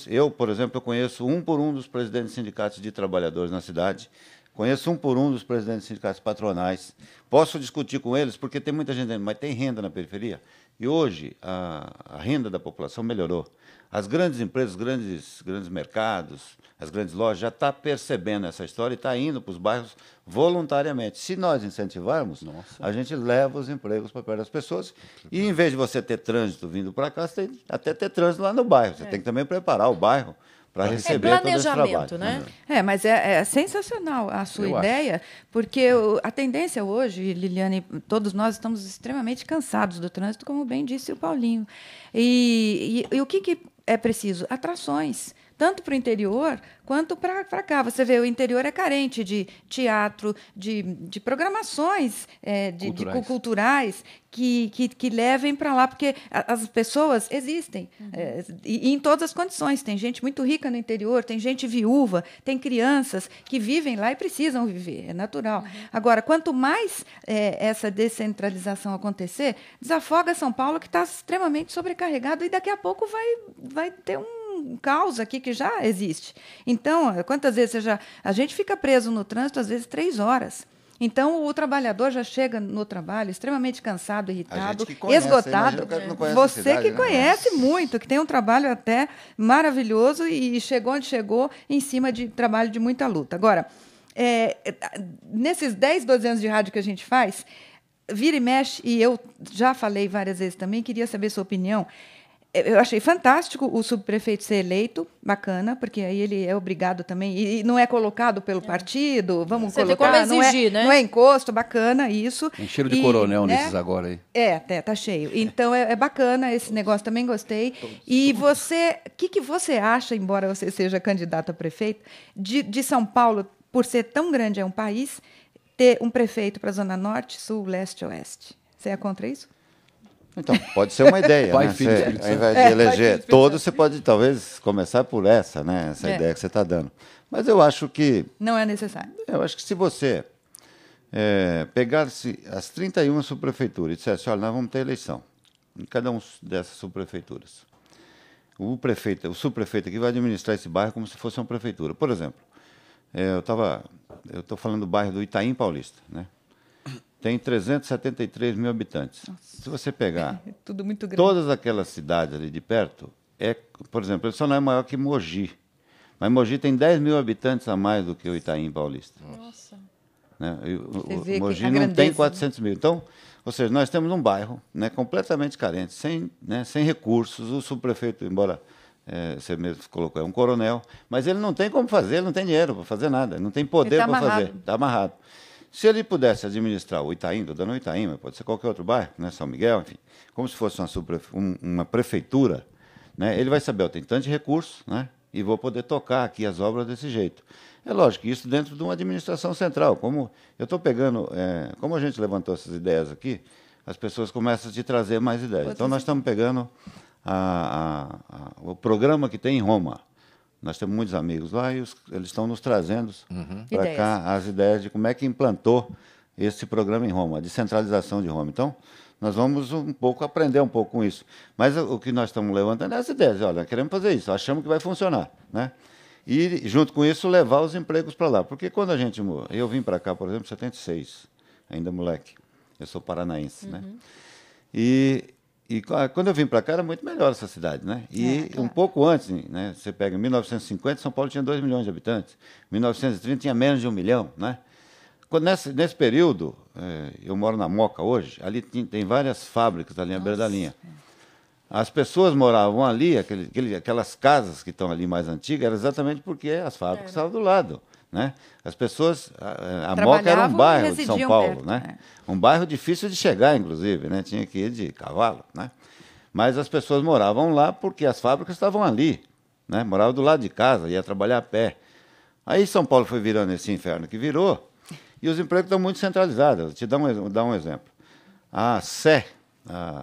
eu, por exemplo, eu conheço um por um dos presidentes de sindicatos de trabalhadores na cidade, conheço um por um dos presidentes de sindicatos patronais, posso discutir com eles, porque tem muita gente, mas tem renda na periferia, e hoje a renda da população melhorou. As grandes empresas, grandes mercados, as grandes lojas já estão percebendo essa história e está indo para os bairros voluntariamente. Se nós incentivarmos, a gente leva os empregos para perto das pessoas. E, em vez de você ter trânsito vindo para cá, você tem até ter trânsito lá no bairro. Você tem que também preparar o bairro para receber todo esse trabalho. Né? Mas é sensacional a sua ideia, porque a tendência hoje, Liliane, todos nós estamos extremamente cansados do trânsito, como bem disse o Paulinho. E o que é preciso? Atrações. Tanto para o interior quanto para cá. Você vê, o interior é carente de teatro, de programações culturais que levem para lá, porque as pessoas existem e em todas as condições. Tem gente muito rica no interior, tem gente viúva, tem crianças que vivem lá e precisam viver, é natural. Agora, quanto mais essa descentralização acontecer, desafoga São Paulo, que está extremamente sobrecarregado, e daqui a pouco vai ter um caos aqui que já existe. Então, quantas vezes a gente fica preso no trânsito, às vezes 3 horas. Então, o trabalhador já chega no trabalho extremamente cansado, irritado, esgotado. Você que conhece muito, que tem um trabalho até maravilhoso e chegou onde chegou em cima de trabalho de muita luta. Agora, nesses 10, 12 anos de rádio que a gente faz, vira e mexe, e eu já falei várias vezes também, queria saber sua opinião. Eu achei fantástico o subprefeito ser eleito, bacana, porque aí ele é obrigado também, e não é colocado pelo partido, vamos Você colocar, tem como exigir, não é encosto, bacana isso. Tem cheiro de coronel nesses agora aí. Tá cheio. Então é bacana esse negócio, também gostei. E você, o que você acha, embora você seja candidato a prefeito, de São Paulo, por ser tão grande, é um país, ter um prefeito para a Zona Norte, Sul, Leste e Oeste? Você é contra isso? Então, pode ser uma ideia. Né? Ao invés de eleger todos, você pode talvez começar por essa, né? Essa ideia que você está dando. Mas eu acho que... Não é necessário. Eu acho que se você pegasse as 31 subprefeituras e dissesse, olha, nós vamos ter eleição em cada uma dessas subprefeituras. O subprefeito aqui vai administrar esse bairro como se fosse uma prefeitura. Por exemplo, eu estou falando do bairro do Itaim Paulista, né? Tem 373 mil habitantes. Nossa. Se você pegar tudo muito grande. Todas aquelas cidades ali de perto, por exemplo, ele só não é maior que Mogi. Mas Mogi tem 10 mil habitantes a mais do que o Itaim Paulista. Nossa. Né? Mogi não tem 400 mil. Então, ou seja, nós temos um bairro, né, completamente carente, sem recursos. O subprefeito, embora você mesmo colocou, é um coronel, mas ele não tem como fazer, ele não tem dinheiro para fazer nada, não tem poder para fazer. Está amarrado. Se ele pudesse administrar o Itaim, estou dando o Itaim, mas pode ser qualquer outro bairro, né, São Miguel, enfim, como se fosse uma prefeitura, né, ele vai saber, eu tenho tanto de recursos, né, e vou poder tocar aqui as obras desse jeito. É lógico que isso dentro de uma administração central. Como eu estou pegando, como a gente levantou essas ideias aqui, as pessoas começam a te trazer mais ideias. Então, nós estamos pegando o programa que tem em Roma. Nós temos muitos amigos lá e eles estão nos trazendo para cá as ideias de como é que implantou esse programa em Roma, a descentralização de Roma. Então, nós vamos aprender um pouco com isso. Mas o que nós estamos levantando é as ideias. Olha, queremos fazer isso, achamos que vai funcionar, né? E, junto com isso, levar os empregos para lá. Porque quando eu vim para cá, por exemplo, em 76, ainda moleque. Eu sou paranaense, né? E quando eu vim para cá, era muito melhor essa cidade, né? E um pouco antes, né? Você pega em 1950, São Paulo tinha 2 milhões de habitantes. Em 1930 tinha menos de 1 milhão, né? Nesse período, eu moro na Moca hoje, ali tem várias fábricas ali à beira da linha. As pessoas moravam ali, aquelas casas que estão ali mais antigas, era exatamente porque as fábricas estavam do lado, né? As pessoas... A Moca era um bairro de São Paulo, né? Um bairro difícil de chegar, inclusive, né? Tinha que ir de cavalo, né? Mas as pessoas moravam lá porque as fábricas estavam ali, né? Moravam do lado de casa, ia trabalhar a pé. Aí São Paulo foi virando esse inferno que virou, e os empregos estão muito centralizados. Vou te dar um exemplo. A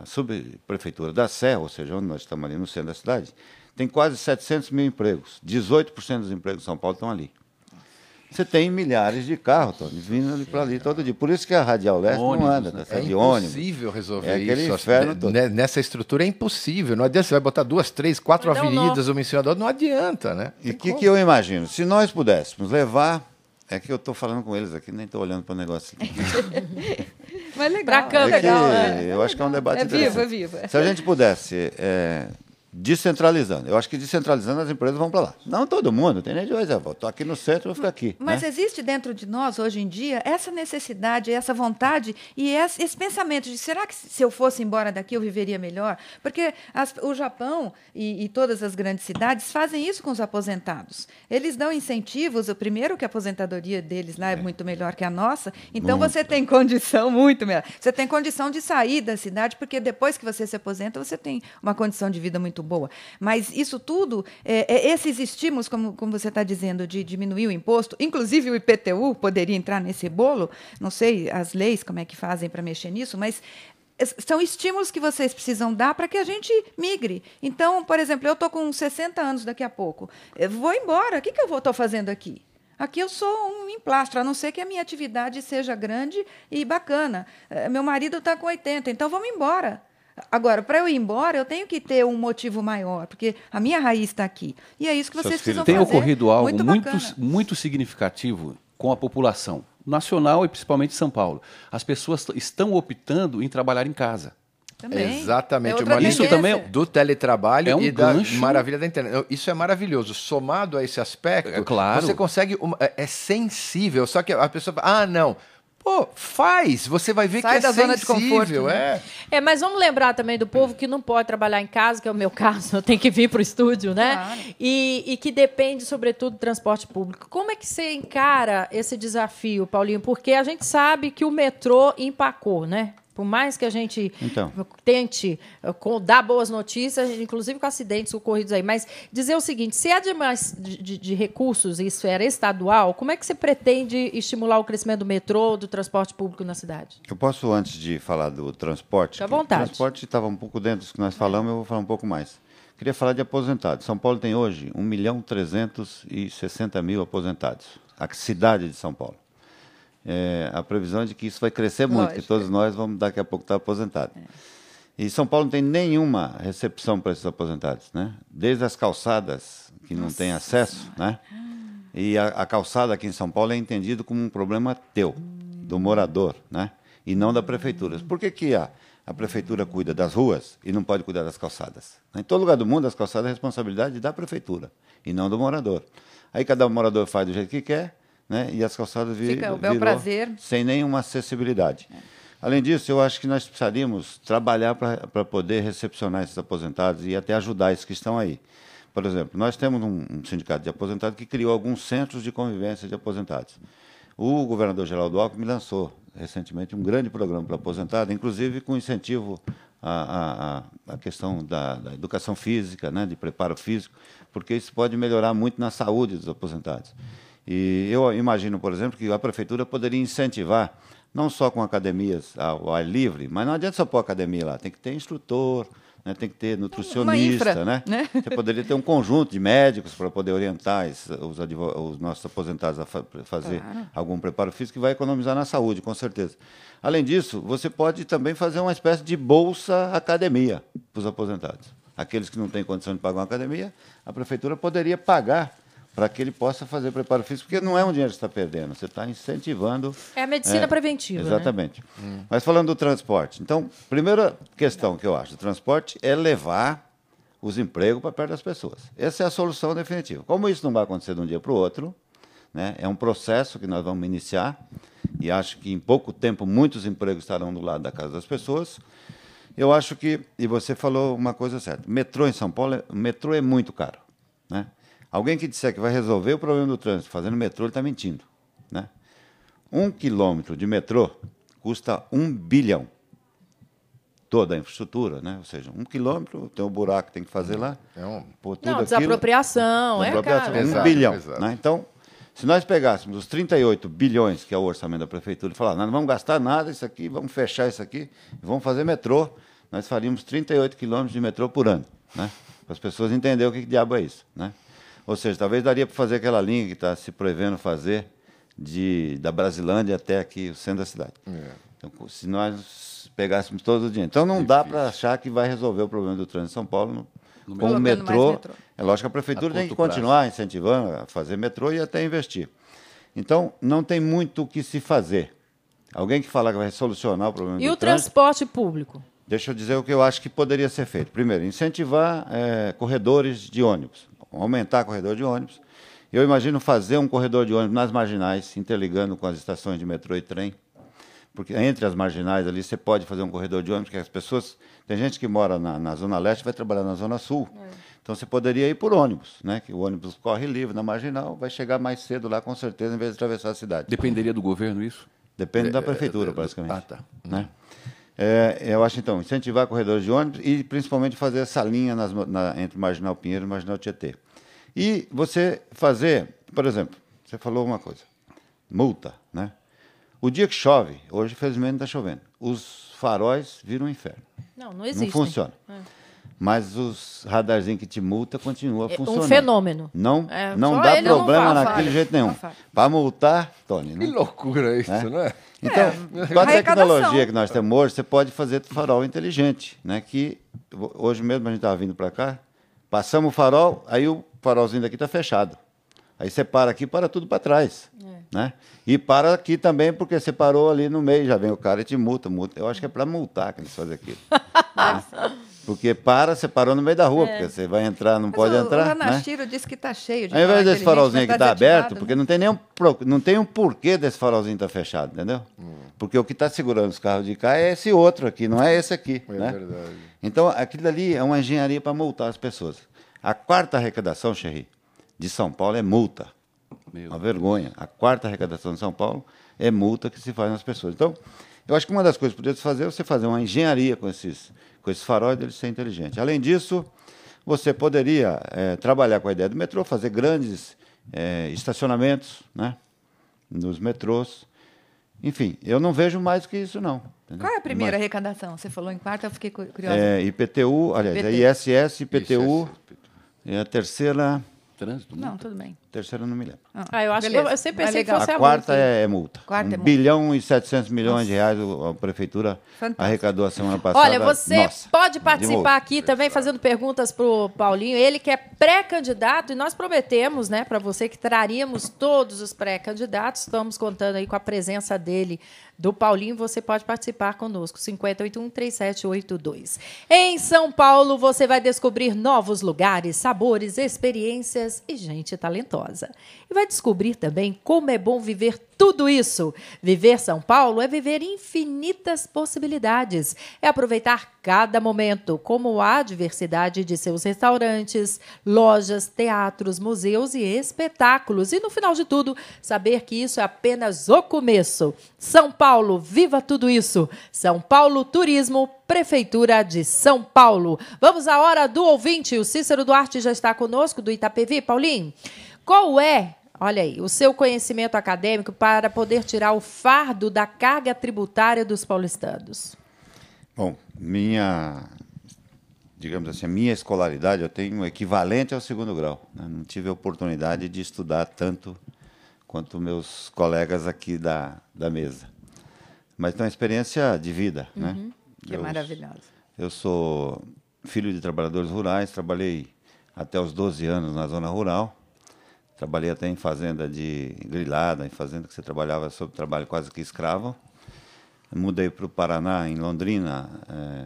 subprefeitura da Sé, ou seja, onde nós estamos ali no centro da cidade, tem quase 700 mil empregos. 18% dos empregos de São Paulo estão ali. Você tem milhares de carros, Tony, vindo ali para ali todo dia. Por isso que a Radial Leste ônibus, não anda, né? De ônibus. É impossível resolver isso. É aquele inferno todo. Nessa estrutura é impossível. Não adianta, você vai botar 2, 3, 4 avenidas, uma em cima da outra, não adianta, né? E o que eu imagino? Se nós pudéssemos levar... É que eu estou falando com eles aqui, nem estou olhando para o negócio aqui. Mas legal. Pra câmera, eu acho que é um debate interessante. É vivo. Se a gente pudesse descentralizando. Eu acho que descentralizando as empresas vão para lá. Não todo mundo, tem nem de hoje, estou aqui no centro, vou ficar aqui. Mas existe dentro de nós, hoje em dia, essa necessidade, essa vontade e esse pensamento de será que se eu fosse embora daqui eu viveria melhor? Porque o Japão e todas as grandes cidades fazem isso com os aposentados. Eles dão incentivos, o primeiro que a aposentadoria deles lá é muito melhor que a nossa, então você tem condição, muito melhor, você tem condição de sair da cidade, porque depois que você se aposenta, você tem uma condição de vida muito boa. Mas isso tudo, esses estímulos, como você está dizendo, de diminuir o imposto, inclusive o IPTU poderia entrar nesse bolo, não sei as leis como é que fazem para mexer nisso, mas são estímulos que vocês precisam dar para que a gente migre. Então, por exemplo, eu estou com 60 anos daqui a pouco, eu vou embora, o que eu estou fazendo aqui? Aqui eu sou um emplastro, a não ser que a minha atividade seja grande e bacana. Meu marido está com 80, então vamos embora. Agora, para eu ir embora, eu tenho que ter um motivo maior, porque a minha raiz está aqui. E é isso que vocês precisam fazer. Tem ocorrido algo muito significativo com a população nacional e principalmente São Paulo. As pessoas estão optando em trabalhar em casa. Também. Exatamente. Isso também do teletrabalho e da maravilha da internet. Isso é maravilhoso. Somado a esse aspecto, claro. Você consegue... É sensível. Só que a pessoa fala, não... Pô, faz, você vai ver Sai que é da zona de conforto, mas vamos lembrar também do povo que não pode trabalhar em casa, que é o meu caso, eu tenho que vir para o estúdio, né? Claro. E que depende, sobretudo, do transporte público. Como é que você encara esse desafio, Paulinho? Porque a gente sabe que o metrô empacou, né? Por mais que a gente tente dar boas notícias, inclusive com acidentes ocorridos aí, mas dizer o seguinte, se há demais de recursos em esfera estadual, como é que você pretende estimular o crescimento do metrô, do transporte público na cidade? Eu posso, antes de falar do transporte... Fique à vontade. O transporte estava um pouco dentro do que nós falamos, eu vou falar um pouco mais. Queria falar de aposentados. São Paulo tem hoje 1.360.000 aposentados. A cidade de São Paulo. A previsão é de que isso vai crescer muito, que todos nós vamos daqui a pouco estar aposentados. E São Paulo não tem nenhuma recepção para esses aposentados, né? Desde as calçadas, que não tem acesso, né? E a calçada aqui em São Paulo é entendido como um problema teu, do morador, né? E não da prefeitura. Por que a prefeitura cuida das ruas e não pode cuidar das calçadas? Em todo lugar do mundo, as calçadas é responsabilidade da prefeitura e não do morador. Aí cada morador faz do jeito que quer, né? E as calçadas virou prazer. Sem nenhuma acessibilidade. Além disso, eu acho que nós precisaríamos trabalhar para poder recepcionar esses aposentados e até ajudar esses que estão aí. Por exemplo, nós temos um sindicato de aposentados que criou alguns centros de convivência de aposentados. O governador Geraldo Alckmin lançou recentemente um grande programa para aposentados, inclusive com incentivo à questão da educação física, né? De preparo físico, porque isso pode melhorar muito na saúde dos aposentados. E eu imagino, por exemplo, que a prefeitura poderia incentivar, não só com academias ao ar livre, mas não adianta só pôr academia lá, tem que ter instrutor, né, tem que ter nutricionista, né? Você poderia ter um conjunto de médicos para poder orientar os nossos aposentados a fazer algum preparo físico que vai economizar na saúde, com certeza. Além disso, você pode também fazer uma espécie de bolsa academia para os aposentados. Aqueles que não têm condição de pagar uma academia, a prefeitura poderia pagar para que ele possa fazer preparo físico, porque não é um dinheiro que você está perdendo, você está incentivando... É a medicina preventiva, exatamente. Né? Mas falando do transporte, então, primeira questão que eu acho do transporte é levar os empregos para perto das pessoas. Essa é a solução definitiva. Como isso não vai acontecer de um dia para o outro, né, é um processo que nós vamos iniciar, e acho que em pouco tempo muitos empregos estarão do lado da casa das pessoas. Eu acho que, e você falou uma coisa certa, metrô em São Paulo, metrô é muito caro, né? Alguém que disser que vai resolver o problema do trânsito fazendo metrô, ele está mentindo, né? 1 quilômetro de metrô custa 1 bilhão. Toda a infraestrutura, né? Ou seja, 1 quilômetro, tem um buraco que tem que fazer lá. Desapropriação, caro. 1 bilhão. Né? Então, se nós pegássemos os 38 bilhões, que é o orçamento da prefeitura, e falar, nós não vamos gastar nada isso aqui, vamos fechar isso aqui, e vamos fazer metrô, nós faríamos 38 quilômetros de metrô por ano, né? Para as pessoas entenderem o que diabo é isso, né? Ou seja, talvez daria para fazer aquela linha que está se prevendo fazer da Brasilândia até aqui, o centro da cidade. Então, se nós pegássemos todo o dinheiro. Então, não dá para achar que vai resolver o problema do trânsito em São Paulo com o metrô. É lógico que a prefeitura tem que continuar incentivando a fazer metrô e até investir. Então, não tem muito o que se fazer. Alguém que falar que vai solucionar o problema do trânsito... E o transporte público? deixa eu dizer o que eu acho que poderia ser feito. Primeiro, incentivar corredores de ônibus, aumentar corredor de ônibus. Eu imagino fazer um corredor de ônibus nas marginais, interligando com as estações de metrô e trem, porque entre as marginais ali você pode fazer um corredor de ônibus, que as pessoas... Tem gente que mora na Zona Leste e vai trabalhar na Zona Sul. Então você poderia ir por ônibus, né? Que o ônibus corre livre na marginal, vai chegar mais cedo lá, com certeza, em vez de atravessar a cidade. Dependeria do governo isso? Depende da prefeitura, basicamente. Tá. Né? Eu acho, então, incentivar corredores de ônibus e, principalmente, fazer essa linha entre Marginal Pinheiro e Marginal Tietê. E você fazer, por exemplo, você falou uma coisa, multa, né? O dia que chove, hoje, infelizmente, não está chovendo, os faróis viram um inferno. Não existe. Não funciona. Mas os radarzinhos que te multa continuam funcionando. Um fenômeno. Não dá problema naquele jeito nenhum. Para multar, Tony. Que loucura isso, não é? Então, com a tecnologia que nós temos hoje, você pode fazer farol inteligente, né? Que hoje mesmo a gente estava vindo para cá, passamos o farol, aí o farolzinho daqui está fechado. Aí você para aqui, para tudo para trás. Né? E para aqui também, porque você parou ali no meio, já vem o cara e te multa. Eu acho que é para multar que eles fazem aquilo. Porque você parou no meio da rua, porque você vai entrar, não pode entrar. O Ranachiro disse que está cheio de ao invés desse farolzinho aqui estar aberto, porque não tem um porquê desse farolzinho estar fechado, entendeu? Porque o que está segurando os carros de cá é esse outro aqui, não é esse aqui. É verdade. Então, aquilo ali é uma engenharia para multar as pessoas. A quarta arrecadação, Xerri, de São Paulo é multa. Uma vergonha. A quarta arrecadação de São Paulo é multa que se faz nas pessoas. Então, eu acho que uma das coisas que poderia fazer é você fazer uma engenharia com esses faróis deles ser inteligente. Além disso, você poderia trabalhar com a ideia do metrô, fazer grandes estacionamentos, né, nos metrôs. Enfim, eu não vejo mais que isso, não. Entendeu? Qual é a primeira arrecadação? Você falou em quarta, eu fiquei curiosa. IPTU, aliás, ISS, IPTU, e a terceira... Trânsito? Não, tudo bem. Terceira não me lembro. Eu acho que eu sempre pensei que fosse a quarta é multa. Quarta 1 bilhão e 700 milhões de reais a prefeitura arrecadou a semana passada. Olha, você pode participar aqui também fazendo perguntas para o Paulinho. Ele que é pré-candidato e nós prometemos, né, para você que traríamos todos os pré-candidatos. Estamos contando aí com a presença dele, do Paulinho. Você pode participar conosco, 5081-3782. Em São Paulo, você vai descobrir novos lugares, sabores, experiências e gente talentosa. E vai descobrir também como é bom viver tudo isso. Viver São Paulo é viver infinitas possibilidades. É aproveitar cada momento, como a diversidade de seus restaurantes, lojas, teatros, museus e espetáculos. E, no final de tudo, saber que isso é apenas o começo. São Paulo, viva tudo isso. São Paulo Turismo, Prefeitura de São Paulo. Vamos à hora do ouvinte. O Cícero Duarte já está conosco, do Itapevi. Paulinho, qual é, olha aí, o seu conhecimento acadêmico para poder tirar o fardo da carga tributária dos paulistanos? Bom, digamos assim, a minha escolaridade, eu tenho um equivalente ao segundo grau. Né? Não tive a oportunidade de estudar tanto quanto meus colegas aqui da mesa. Mas tem uma experiência de vida. Né? Que maravilhosa. Eu sou filho de trabalhadores rurais, trabalhei até os 12 anos na zona rural. Trabalhei até em fazenda de grilada, em fazenda que você trabalhava sob trabalho quase que escravo. Mudei para o Paraná, em Londrina,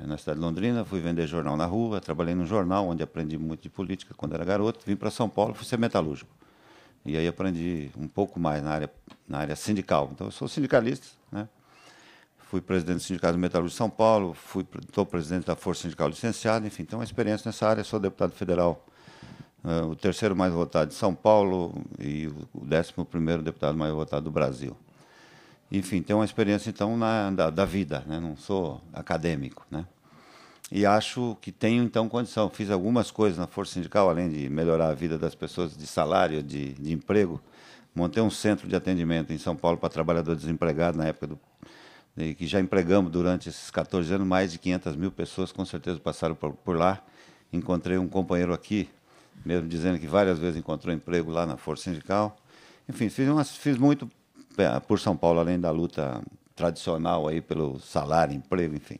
na cidade de Londrina, fui vender jornal na rua, trabalhei num jornal onde aprendi muito de política quando era garoto. Vim para São Paulo, fui ser metalúrgico. E aí aprendi um pouco mais na área sindical. Então, eu sou sindicalista, né? Fui presidente do Sindicato Metalúrgico de São Paulo, estou presidente da Força Sindical Licenciada, enfim, tenho uma experiência nessa área, sou deputado federal. O terceiro mais votado de São Paulo e o 11º deputado mais votado do Brasil. Enfim, tenho uma experiência, então, da vida, né? Não sou acadêmico, né? E acho que tenho, então, condição. Fiz algumas coisas na Força Sindical, além de melhorar a vida das pessoas de salário, de emprego. Montei um centro de atendimento em São Paulo para trabalhadores desempregados, na época que já empregamos durante esses 14 anos, mais de 500 mil pessoas, com certeza passaram por lá. Encontrei um companheiro aqui, mesmo dizendo que várias vezes encontrou emprego lá na Força Sindical. Enfim, fiz muito por São Paulo, além da luta tradicional aí pelo salário, emprego, enfim.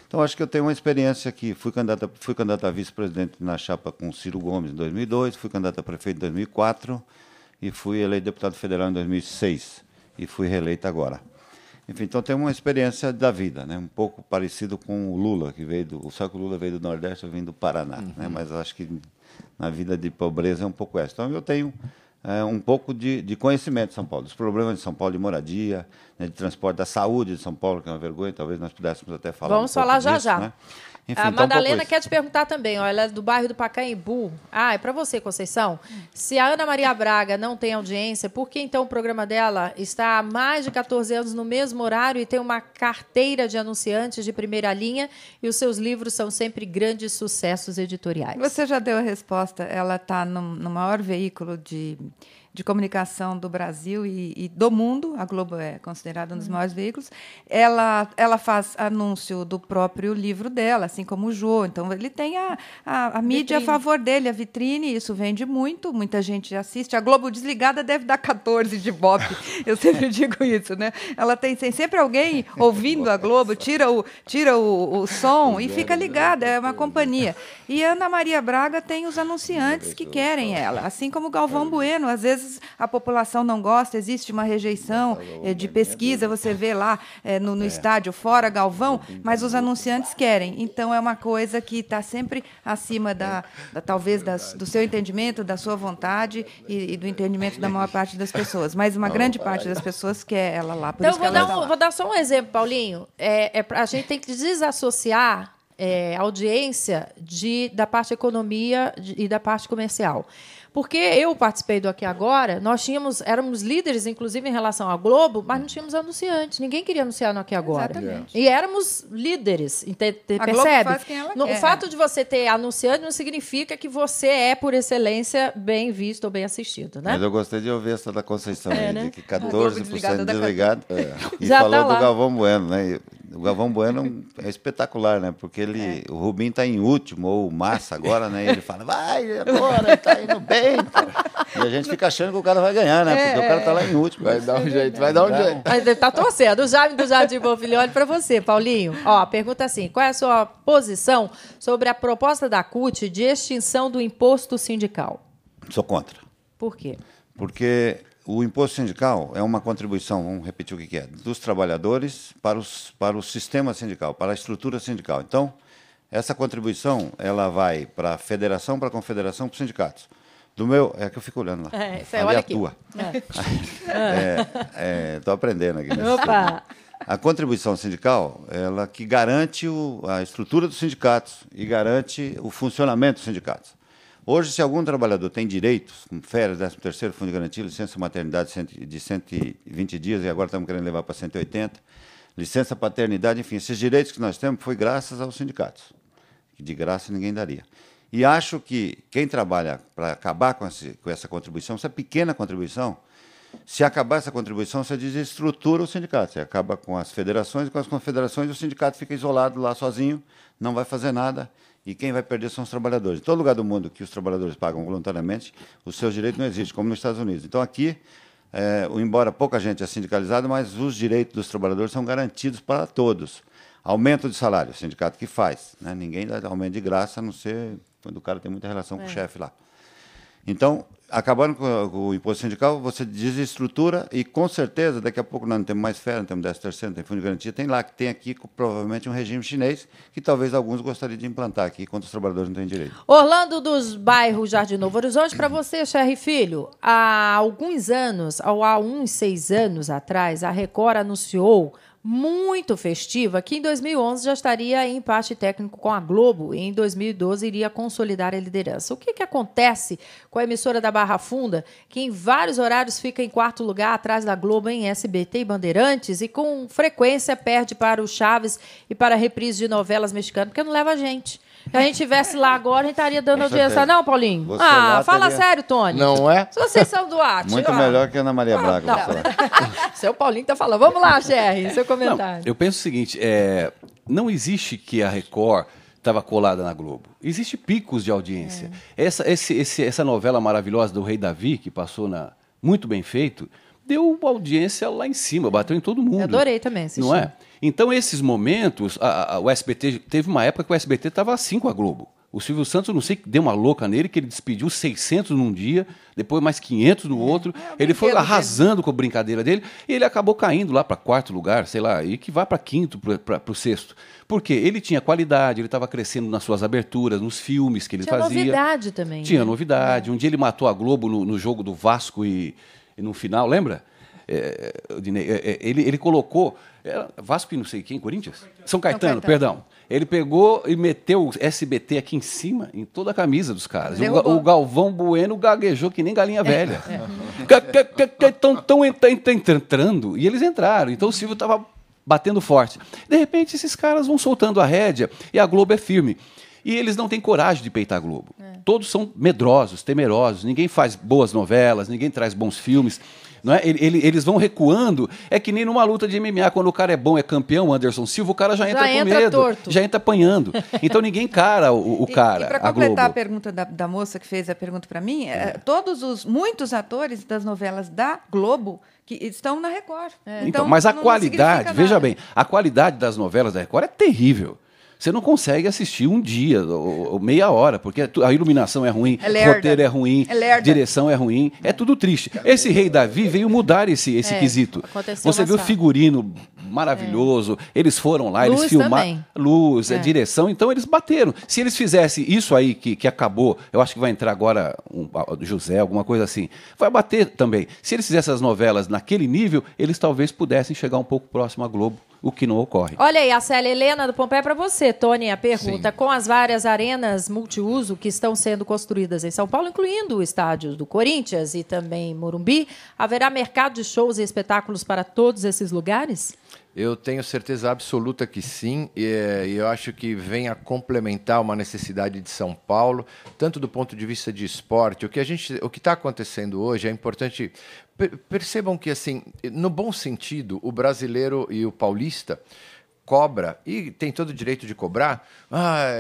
Então, acho que eu tenho uma experiência aqui. Fui candidato a vice-presidente na chapa com Ciro Gomes em 2002, fui candidato a prefeito em 2004 e fui eleito deputado federal em 2006 e fui reeleito agora. Enfim, então tem uma experiência da vida, né? Um pouco parecido com o Lula, que veio só que o Lula veio do Nordeste, eu vim do Paraná, né? Mas eu acho que na vida de pobreza é um pouco essa. Então eu tenho um pouco de conhecimento de São Paulo, dos problemas de São Paulo, de moradia, né, de transporte, da saúde de São Paulo, que é uma vergonha, talvez nós pudéssemos até falar Vamos falar já disso, já. Né? Enfim, a então, Madalena quer te perguntar também, ó, ela é do bairro do Pacaembu. É para você, Conceição. Se a Ana Maria Braga não tem audiência, por que então o programa dela está há mais de 14 anos no mesmo horário e tem uma carteira de anunciantes de primeira linha e os seus livros são sempre grandes sucessos editoriais? Você já deu a resposta. Ela está no maior veículo de comunicação do Brasil e do mundo. A Globo é considerada um dos maiores veículos. Ela faz anúncio do próprio livro dela, assim como o Jô. Então, ele tem a mídia a favor dele, a vitrine. Isso vende muito, muita gente assiste. A Globo desligada deve dar 14 de Ibope. Eu sempre digo isso, né? Ela tem sempre alguém ouvindo a Globo, tira o som e fica ligada. É uma companhia. E a Ana Maria Braga tem os anunciantes que querem ela, assim como o Galvão Bueno. Às vezes a população não gosta, existe uma rejeição de pesquisa, você vê lá no estádio, fora Galvão, mas os anunciantes querem. Então, é uma coisa que está sempre acima talvez do seu entendimento, da sua vontade e do entendimento da maior parte das pessoas. Mas uma grande parte das pessoas quer ela lá. Por então, isso vou dar só um exemplo, Paulinho. A gente tem que desassociar audiência da parte economia e da parte comercial. Porque eu participei do Aqui Agora, éramos líderes, inclusive, em relação à Globo, mas não tínhamos anunciantes. Ninguém queria anunciar no Aqui Agora. Exatamente. E éramos líderes, percebe? A Globo faz quem ela quer. O fato de você ter anunciante não significa que você é, por excelência, bem visto ou bem assistido, né? Mas eu gostei de ouvir essa da Conceição, né? de que 14% desligado. E Já falou tá lá. do Galvão Bueno, né? O Galvão Bueno é espetacular, né? Porque o Rubinho está em último, ou o Massa agora, né? E ele fala, vai agora, está indo bem. E a gente fica achando que o cara vai ganhar, né? Porque o cara está lá em último. Vai dar um jeito, vai dar um jeito. Mas ele tá torcendo. O Jaime do Jardim Bonfilholi para você, Paulinho. Ó, pergunta assim, qual é a sua posição sobre a proposta da CUT de extinção do imposto sindical? Sou contra. Por quê? Porque o imposto sindical é uma contribuição, vamos repetir o que é, dos trabalhadores para o sistema sindical, para a estrutura sindical. Então, essa contribuição ela vai para a federação, para a confederação, para os sindicatos. É que eu fico olhando lá. Olha a tua. Estou aprendendo aqui. Opa! A contribuição sindical, ela que garante a estrutura dos sindicatos e garante o funcionamento dos sindicatos. Hoje, se algum trabalhador tem direitos, como férias, 13º, fundo de garantia, licença maternidade de 120 dias, e agora estamos querendo levar para 180, licença paternidade, enfim, esses direitos que nós temos foi graças aos sindicatos. De graça ninguém daria. E acho que quem trabalha para acabar com essa contribuição, essa pequena contribuição, se acabar essa contribuição, você desestrutura o sindicato. Você acaba com as federações e com as confederações, e o sindicato fica isolado lá sozinho, não vai fazer nada, e quem vai perder são os trabalhadores. Em todo lugar do mundo que os trabalhadores pagam voluntariamente, os seus direitos não existem, como nos Estados Unidos. Então, aqui, embora pouca gente é sindicalizada, mas os direitos dos trabalhadores são garantidos para todos. Aumento de salário, o sindicato que faz. Né? Ninguém dá aumento de graça, a não ser quando o cara tem muita relação com o chefe lá. Então, acabando com o imposto sindical, você desestrutura e, com certeza, daqui a pouco nós não temos mais férias, não temos 13º, não tem fundo de garantia, tem aqui provavelmente um regime chinês que talvez alguns gostariam de implantar aqui, quando os trabalhadores não têm direito. Orlando dos bairros Jardim Novo Horizonte, para você, Cherry Filho, há uns 6 anos atrás, a Record anunciou muito festiva, que em 2011 já estaria em empate técnico com a Globo e em 2012 iria consolidar a liderança. O que acontece com a emissora da Barra Funda, que em vários horários fica em 4º lugar atrás da Globo em SBT e Bandeirantes e com frequência perde para o Chaves e para a reprise de novelas mexicanas, porque não leva a gente. Se a gente estivesse lá agora, a gente estaria dando audiência. Não, Paulinho? Você fala sério, Tony. Não é? Conceição Duarte. Muito melhor que a Ana Maria Braga. Seu Paulinho está falando. Vamos lá, Cherry, seu comentário. Não, eu penso o seguinte, não existe que a Record estava colada na Globo. Existe picos de audiência. Essa novela maravilhosa do Rei Davi, que passou muito bem feito, deu audiência lá em cima, bateu em todo mundo. Eu adorei também assistir. Não é? Então, esses momentos, o SBT, teve uma época que o SBT estava assim com a Globo. O Silvio Santos, eu não sei que deu uma louca nele, que ele despediu 600 num dia, depois mais 500 no outro. Ele foi arrasando com a brincadeira dele e ele acabou caindo lá para 4º lugar, sei lá, e que vai para 5º, para o 6º. Por quê? Ele tinha qualidade, ele estava crescendo nas suas aberturas, nos filmes que ele fazia. Tinha novidade também. Tinha novidade. Um dia ele matou a Globo no jogo do Vasco e no final, lembra? Ele colocou... Vasco e não sei quem, Corinthians? São Caetano, perdão. Ele pegou e meteu o SBT aqui em cima, em toda a camisa dos caras. O Galvão Bueno gaguejou que nem galinha velha. Estão entrando. E eles entraram. Então o Silvio estava batendo forte. De repente, esses caras vão soltando a rédea e a Globo é firme. E eles não têm coragem de peitar a Globo. Todos são medrosos, temerosos. Ninguém faz boas novelas, ninguém traz bons filmes. Não é? Eles vão recuando. É que nem numa luta de MMA, quando o cara é bom, é campeão, Anderson Silva, o cara já entra com medo, torto. Já entra apanhando. Então ninguém encara o cara. E para completar a pergunta da moça que fez a pergunta para mim, muitos atores das novelas da Globo que estão na Record. Então, mas a qualidade, veja bem, a qualidade das novelas da Record é terrível. Você não consegue assistir um dia, ou meia hora, porque a iluminação é ruim, o roteiro é ruim, direção é ruim, é tudo triste. Esse Rei Davi veio mudar esse quesito. Você viu o figurino maravilhoso, eles foram lá, eles filmaram. Luz, direção, então eles bateram. Se eles fizessem isso aí que acabou, eu acho que vai entrar agora José, alguma coisa assim, vai bater também. Se eles fizessem as novelas naquele nível, eles talvez pudessem chegar um pouco próximo à Globo, o que não ocorre. Olha aí, a Célia Helena do Pompeia para você, Tony, a pergunta. Sim. Com as várias arenas multiuso que estão sendo construídas em São Paulo, incluindo o estádio do Corinthians e também Morumbi, haverá mercado de shows e espetáculos para todos esses lugares? Eu tenho certeza absoluta que sim, e eu acho que vem a complementar uma necessidade de São Paulo, tanto do ponto de vista de esporte. O que está acontecendo hoje é importante. Percebam que, assim, no bom sentido, o brasileiro e o paulista cobra, e tem todo o direito de cobrar,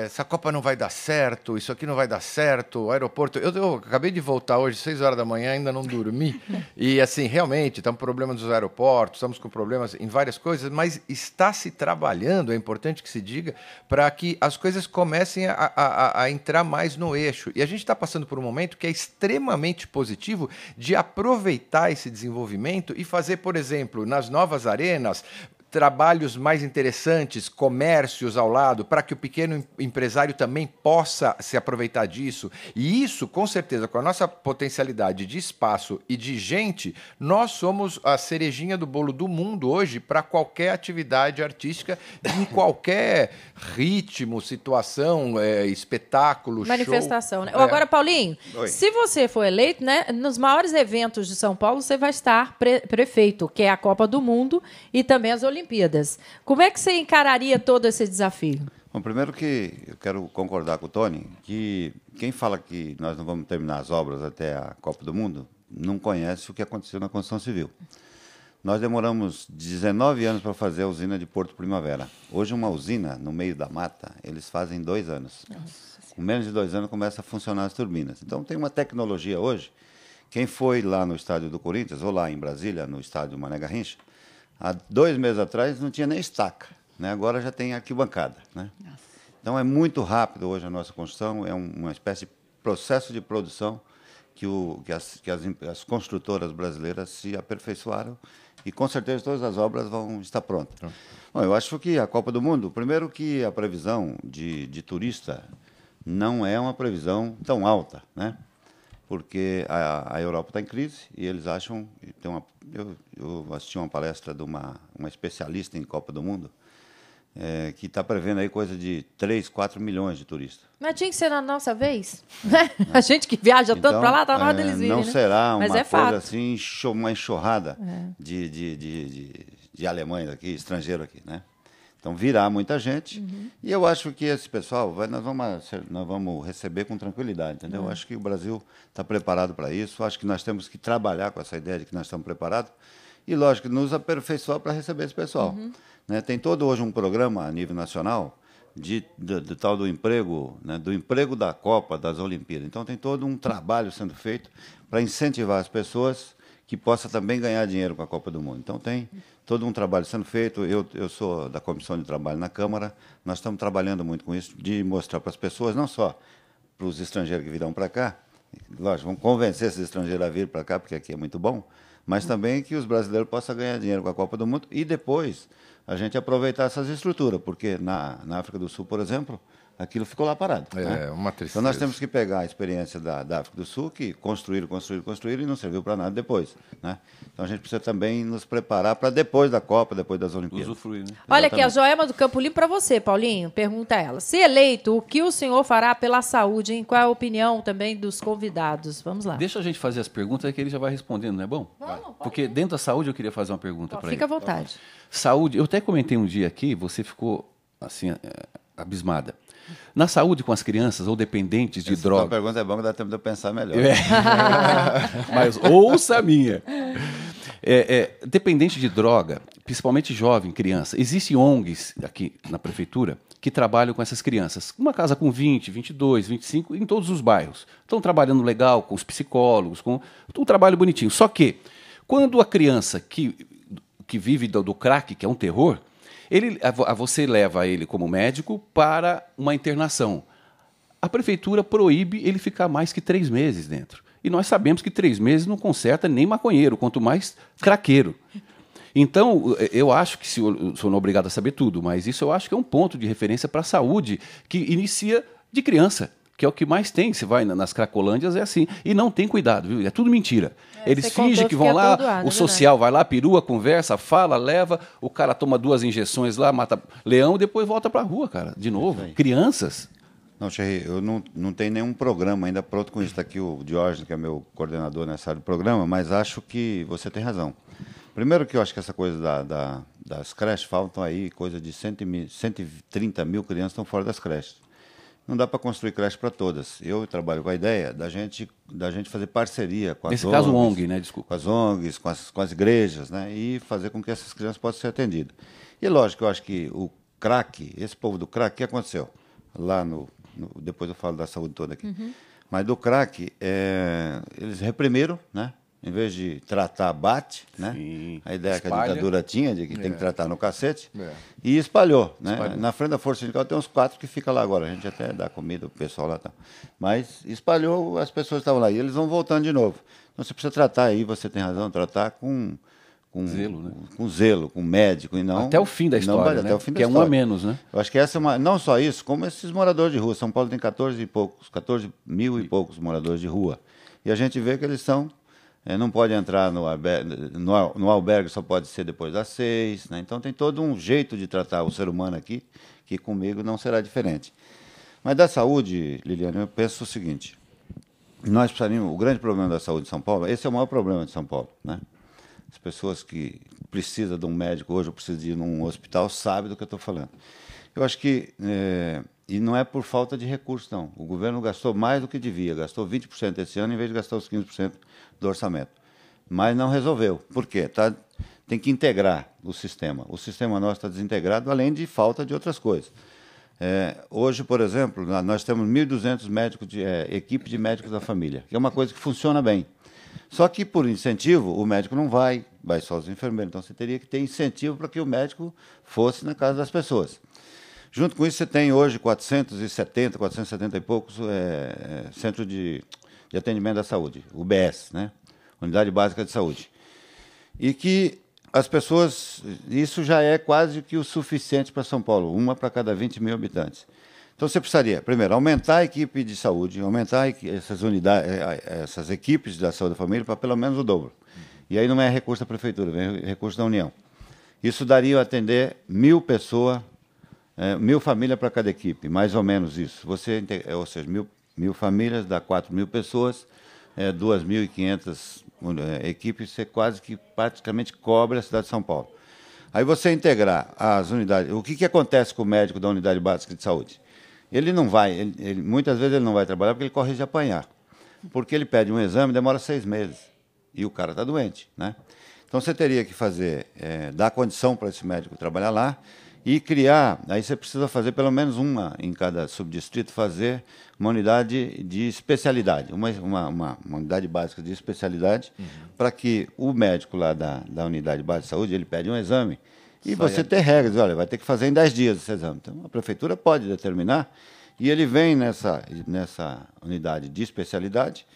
essa Copa não vai dar certo, isso aqui não vai dar certo, o aeroporto... Eu acabei de voltar hoje, 6 horas da manhã, ainda não dormi, e assim, realmente, estamos com problemas nos aeroportos, estamos com problemas em várias coisas, mas está se trabalhando, é importante que se diga, para que as coisas comecem a entrar mais no eixo. E a gente está passando por um momento que é extremamente positivo de aproveitar esse desenvolvimento e fazer, por exemplo, nas novas arenas, trabalhos mais interessantes, comércios ao lado, para que o pequeno empresário também possa se aproveitar disso. E isso, com certeza, com a nossa potencialidade de espaço e de gente, nós somos a cerejinha do bolo do mundo hoje para qualquer atividade artística, em qualquer ritmo, situação, espetáculo, manifestação, show. Né? Agora, Paulinho, se você for eleito, né, nos maiores eventos de São Paulo, você vai estar prefeito, que é a Copa do Mundo e também as Olimpíadas. Como é que você encararia todo esse desafio? Bom, primeiro que eu quero concordar com o Tony, que quem fala que nós não vamos terminar as obras até a Copa do Mundo, não conhece o que aconteceu na construção civil. Nós demoramos 19 anos para fazer a usina de Porto Primavera. Hoje, uma usina no meio da mata, eles fazem 2 anos. Com menos de 2 anos começa a funcionar as turbinas. Então, tem uma tecnologia hoje. Quem foi lá no estádio do Corinthians, ou lá em Brasília, no estádio Mané Garrincha, há 2 meses atrás não tinha nem estaca, né? Agora já tem arquibancada, né? Então é muito rápido hoje a nossa construção, é uma espécie de processo de produção que as construtoras brasileiras se aperfeiçoaram e com certeza todas as obras vão estar prontas. Bom, eu acho que a Copa do Mundo, primeiro que a previsão de turista não é uma previsão tão alta, né? Porque a Europa está em crise e eles acham... Eu assisti uma palestra de uma especialista em Copa do Mundo que está prevendo aí coisa de 3, 4 milhões de turistas. Mas tinha que ser na nossa vez. Né? A gente que viaja tanto para lá, está na hora deles virem. Não será uma coisa assim, uma enxurrada de alemães aqui, estrangeiro aqui, né? Então, virá muita gente, e eu acho que esse pessoal, nós vamos receber com tranquilidade, entendeu? Eu acho que o Brasil está preparado para isso, acho que nós temos que trabalhar com essa ideia de que nós estamos preparados, e, lógico, nos aperfeiçoar para receber esse pessoal. Né? Tem todo hoje um programa a nível nacional do tal do emprego, né? Do emprego da Copa, das Olimpíadas. Então, tem todo um trabalho sendo feito para incentivar as pessoas que possam também ganhar dinheiro com a Copa do Mundo. Então, tem todo um trabalho sendo feito. Eu sou da Comissão de Trabalho na Câmara, nós estamos trabalhando muito com isso, de mostrar para as pessoas, não só para os estrangeiros que virão para cá, lógico, vamos convencer esses estrangeiros a vir para cá, porque aqui é muito bom, mas também que os brasileiros possam ganhar dinheiro com a Copa do Mundo e depois a gente aproveitar essas estruturas, porque na África do Sul, por exemplo, aquilo ficou lá parado. É, uma tristeza. Então nós temos que pegar a experiência da África do Sul, que construíram e não serviu para nada depois. Né? Então a gente precisa também nos preparar para depois da Copa, depois das Olimpíadas. Usufruir, né? Olha aqui, a Joelma do Campo Limpo para você, Paulinho. Pergunta ela. Se eleito, o que o senhor fará pela saúde? Qual é a opinião também dos convidados? Vamos lá. Deixa a gente fazer as perguntas que ele já vai respondendo, não é bom? Vamos, porque dentro da saúde eu queria fazer uma pergunta para ele. Fica à vontade. Saúde, eu até comentei um dia aqui, você ficou assim, abismada. Na saúde com as crianças ou dependentes de droga... A pergunta é bom que dá tempo de eu pensar melhor. Mas ouça a minha. Dependente de droga, principalmente jovem, criança. Existem ONGs aqui na prefeitura que trabalham com essas crianças. Uma casa com 20, 22, 25, em todos os bairros. Estão trabalhando legal com os psicólogos, com um trabalho bonitinho. Só que, quando a criança que vive do crack, que é um terror... você leva ele como médico para uma internação. A prefeitura proíbe ele ficar mais que 3 meses dentro. E nós sabemos que 3 meses não conserta nem maconheiro, quanto mais craqueiro. Então, eu acho que, sou não obrigado a saber tudo, mas isso eu acho que é um ponto de referência para a saúde, que inicia de criança, que é o que mais tem. Você vai nas Cracolândias, é assim. E não tem cuidado, viu? É tudo mentira. Eles fingem que vão lá, o social vai lá, perua, conversa, fala, leva, o cara toma 2 injeções lá, mata leão e depois volta para a rua, cara, de novo. Crianças. Não, Xerri, eu não tenho nenhum programa ainda pronto com isso. Está aqui o Diógenes, que é meu coordenador nessa área do programa, mas acho que você tem razão. Primeiro que eu acho que essa coisa das creches, faltam aí coisa de 130 mil crianças estão fora das creches. Não dá para construir creche para todas. Eu trabalho com a ideia da gente fazer parceria com as ONGs. Nesse caso, ONG, né? Desculpa. Com as ONGs, com as igrejas, né? E fazer com que essas crianças possam ser atendidas. E lógico, eu acho que o crack, esse povo do crack, o que aconteceu? Lá depois eu falo da saúde toda aqui. Uhum. Mas do crack, eles reprimiram, né? Em vez de tratar, bate, né? Sim. A ideia que a ditadura tinha, de que tem que tratar no cacete, e espalhou, né? Na frente da Força Sindical tem uns 4 que ficam lá agora, a gente até dá comida pro pessoal lá, tá? Mas espalhou, as pessoas estavam lá, e eles vão voltando de novo. Então você precisa tratar aí, você tem razão, tratar com zelo, né? Com zelo, com médico, e não... Até o fim da história, né? Até o fim da que história. É um a menos, né? Eu acho que essa é uma... Não só isso, como esses moradores de rua. São Paulo tem 14 mil e poucos moradores de rua. E a gente vê que eles são... não pode entrar no albergue, só pode ser depois das 6, né? Então tem todo um jeito de tratar o ser humano aqui, que comigo não será diferente. Mas da saúde, Liliane, eu penso o seguinte, nós precisaríamos, o grande problema da saúde de São Paulo, esse é o maior problema de São Paulo, né? As pessoas que precisam de um médico hoje, ou precisam de ir num hospital, sabem do que eu estou falando. Eu acho que, e não é por falta de recursos, não. O governo gastou mais do que devia, gastou 20% esse ano, em vez de gastar os 15% do orçamento. Mas não resolveu. Por quê? Tem que integrar o sistema. O sistema nosso está desintegrado, além de falta de outras coisas. Hoje, por exemplo, nós temos 1.200 médicos, equipe de médicos da família, que é uma coisa que funciona bem. Só que, por incentivo, o médico não vai só os enfermeiros. Então, você teria que ter incentivo para que o médico fosse na casa das pessoas. Junto com isso, você tem hoje 470 e poucos centros de atendimento da saúde, UBS, né? Unidade Básica de Saúde. E que as pessoas, isso já é quase que o suficiente para São Paulo, uma para cada 20 mil habitantes. Então você precisaria, primeiro, aumentar a equipe de saúde, aumentar essas unidades, essas equipes da saúde da família para pelo menos o dobro. E aí não é recurso da prefeitura, vem recurso da União. Isso daria a atender 1.000 pessoas, 1.000 famílias para cada equipe, mais ou menos isso. Ou seja, 1.000 famílias dá 4.000 pessoas, 2.500 equipes, você quase que praticamente cobre a cidade de São Paulo. Aí você integrar as unidades. O que acontece com o médico da unidade básica de saúde? Ele não vai, muitas vezes ele não vai trabalhar porque ele corre de apanhar. Porque ele pede um exame, demora 6 meses. E o cara está doente, né? Então você teria que fazer, dar condição para esse médico trabalhar lá e criar, aí você precisa fazer pelo menos uma em cada subdistrito, fazer uma unidade de especialidade, uma unidade básica de especialidade, para que o médico lá da unidade básica de saúde, ele pede um exame, e você ter regras, olha, vai ter que fazer em 10 dias esse exame. Então, a prefeitura pode determinar, e ele vem nessa unidade de especialidade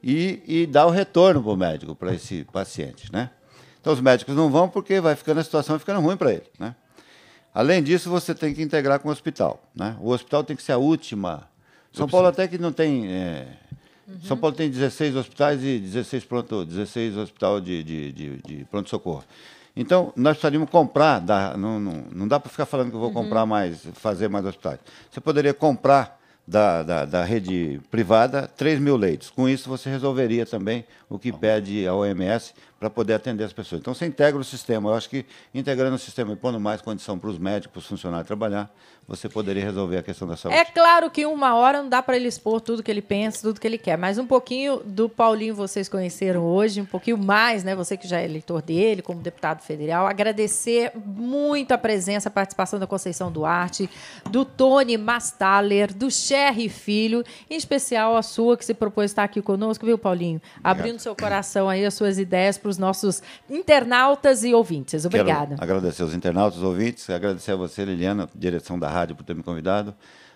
e dá o retorno para o médico, para esse paciente, né? Então, os médicos não vão porque vai ficando a situação ficando ruim para ele, né? Além disso, você tem que integrar com o hospital, né? O hospital tem que ser a última. São Paulo até que não tem... São Paulo tem 16 hospitais e 16 hospitais de pronto-socorro. Então, nós precisaríamos comprar, não dá para ficar falando que eu vou comprar fazer mais hospitais. Você poderia comprar da rede privada 3 mil leitos. Com isso, você resolveria também o que pede a OMS para poder atender as pessoas. Então, você integra o sistema. Eu acho que integrando o sistema e pondo mais condição para os médicos, para os funcionários trabalhar, você poderia resolver a questão da saúde. É claro que uma hora não dá para ele expor tudo que ele pensa, tudo que ele quer, mas um pouquinho do Paulinho vocês conheceram hoje, um pouquinho mais, né? Você que já é eleitor dele, como deputado federal. Agradecer muito a presença, a participação da Conceição Duarte, do Tony Mastaller, do Cherry Filho, em especial a sua, que se propôs estar aqui conosco, viu, Paulinho? Abrindo seu coração aí, as suas ideias para os nossos internautas e ouvintes. Obrigada. Quero agradecer aos internautas, ouvintes, agradecer a você, Liliana, direção da rádio, por ter me convidado,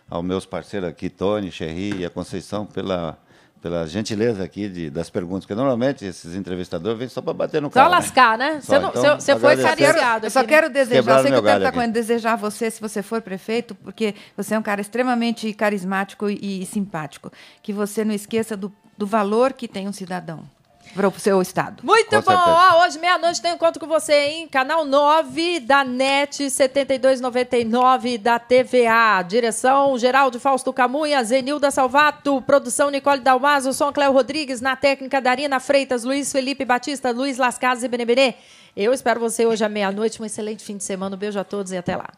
aos meus parceiros aqui, Tony, Cherry e a Conceição, pela gentileza aqui das perguntas, porque normalmente esses entrevistadores vêm só para bater no cara. Só lascar, né? Você foi cariciado. Eu só quero desejar, eu sei que o tempo está correndo, desejar a você, se você for prefeito, porque você é um cara extremamente carismático e simpático, que você não esqueça do valor que tem um cidadão para o seu estado. Muito bom! Ó, hoje, meia-noite, tem um encontro com você, hein? Canal 9 da NET, 7299 da TVA. Direção, Geraldo Fausto Camunha, Zenilda Salvato. Produção, Nicole Dalmaso. Som, Cléo Rodrigues. Na técnica, Darina Freitas, Luiz Felipe Batista, Luiz Las Casas e Benebenê. Eu espero você hoje à meia-noite. Um excelente fim de semana. Um beijo a todos e até lá.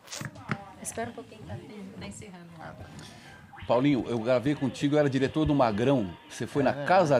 Espera um pouquinho, tá encerrando. Paulinho, eu gravei contigo, eu era diretor do Magrão. Você foi na casa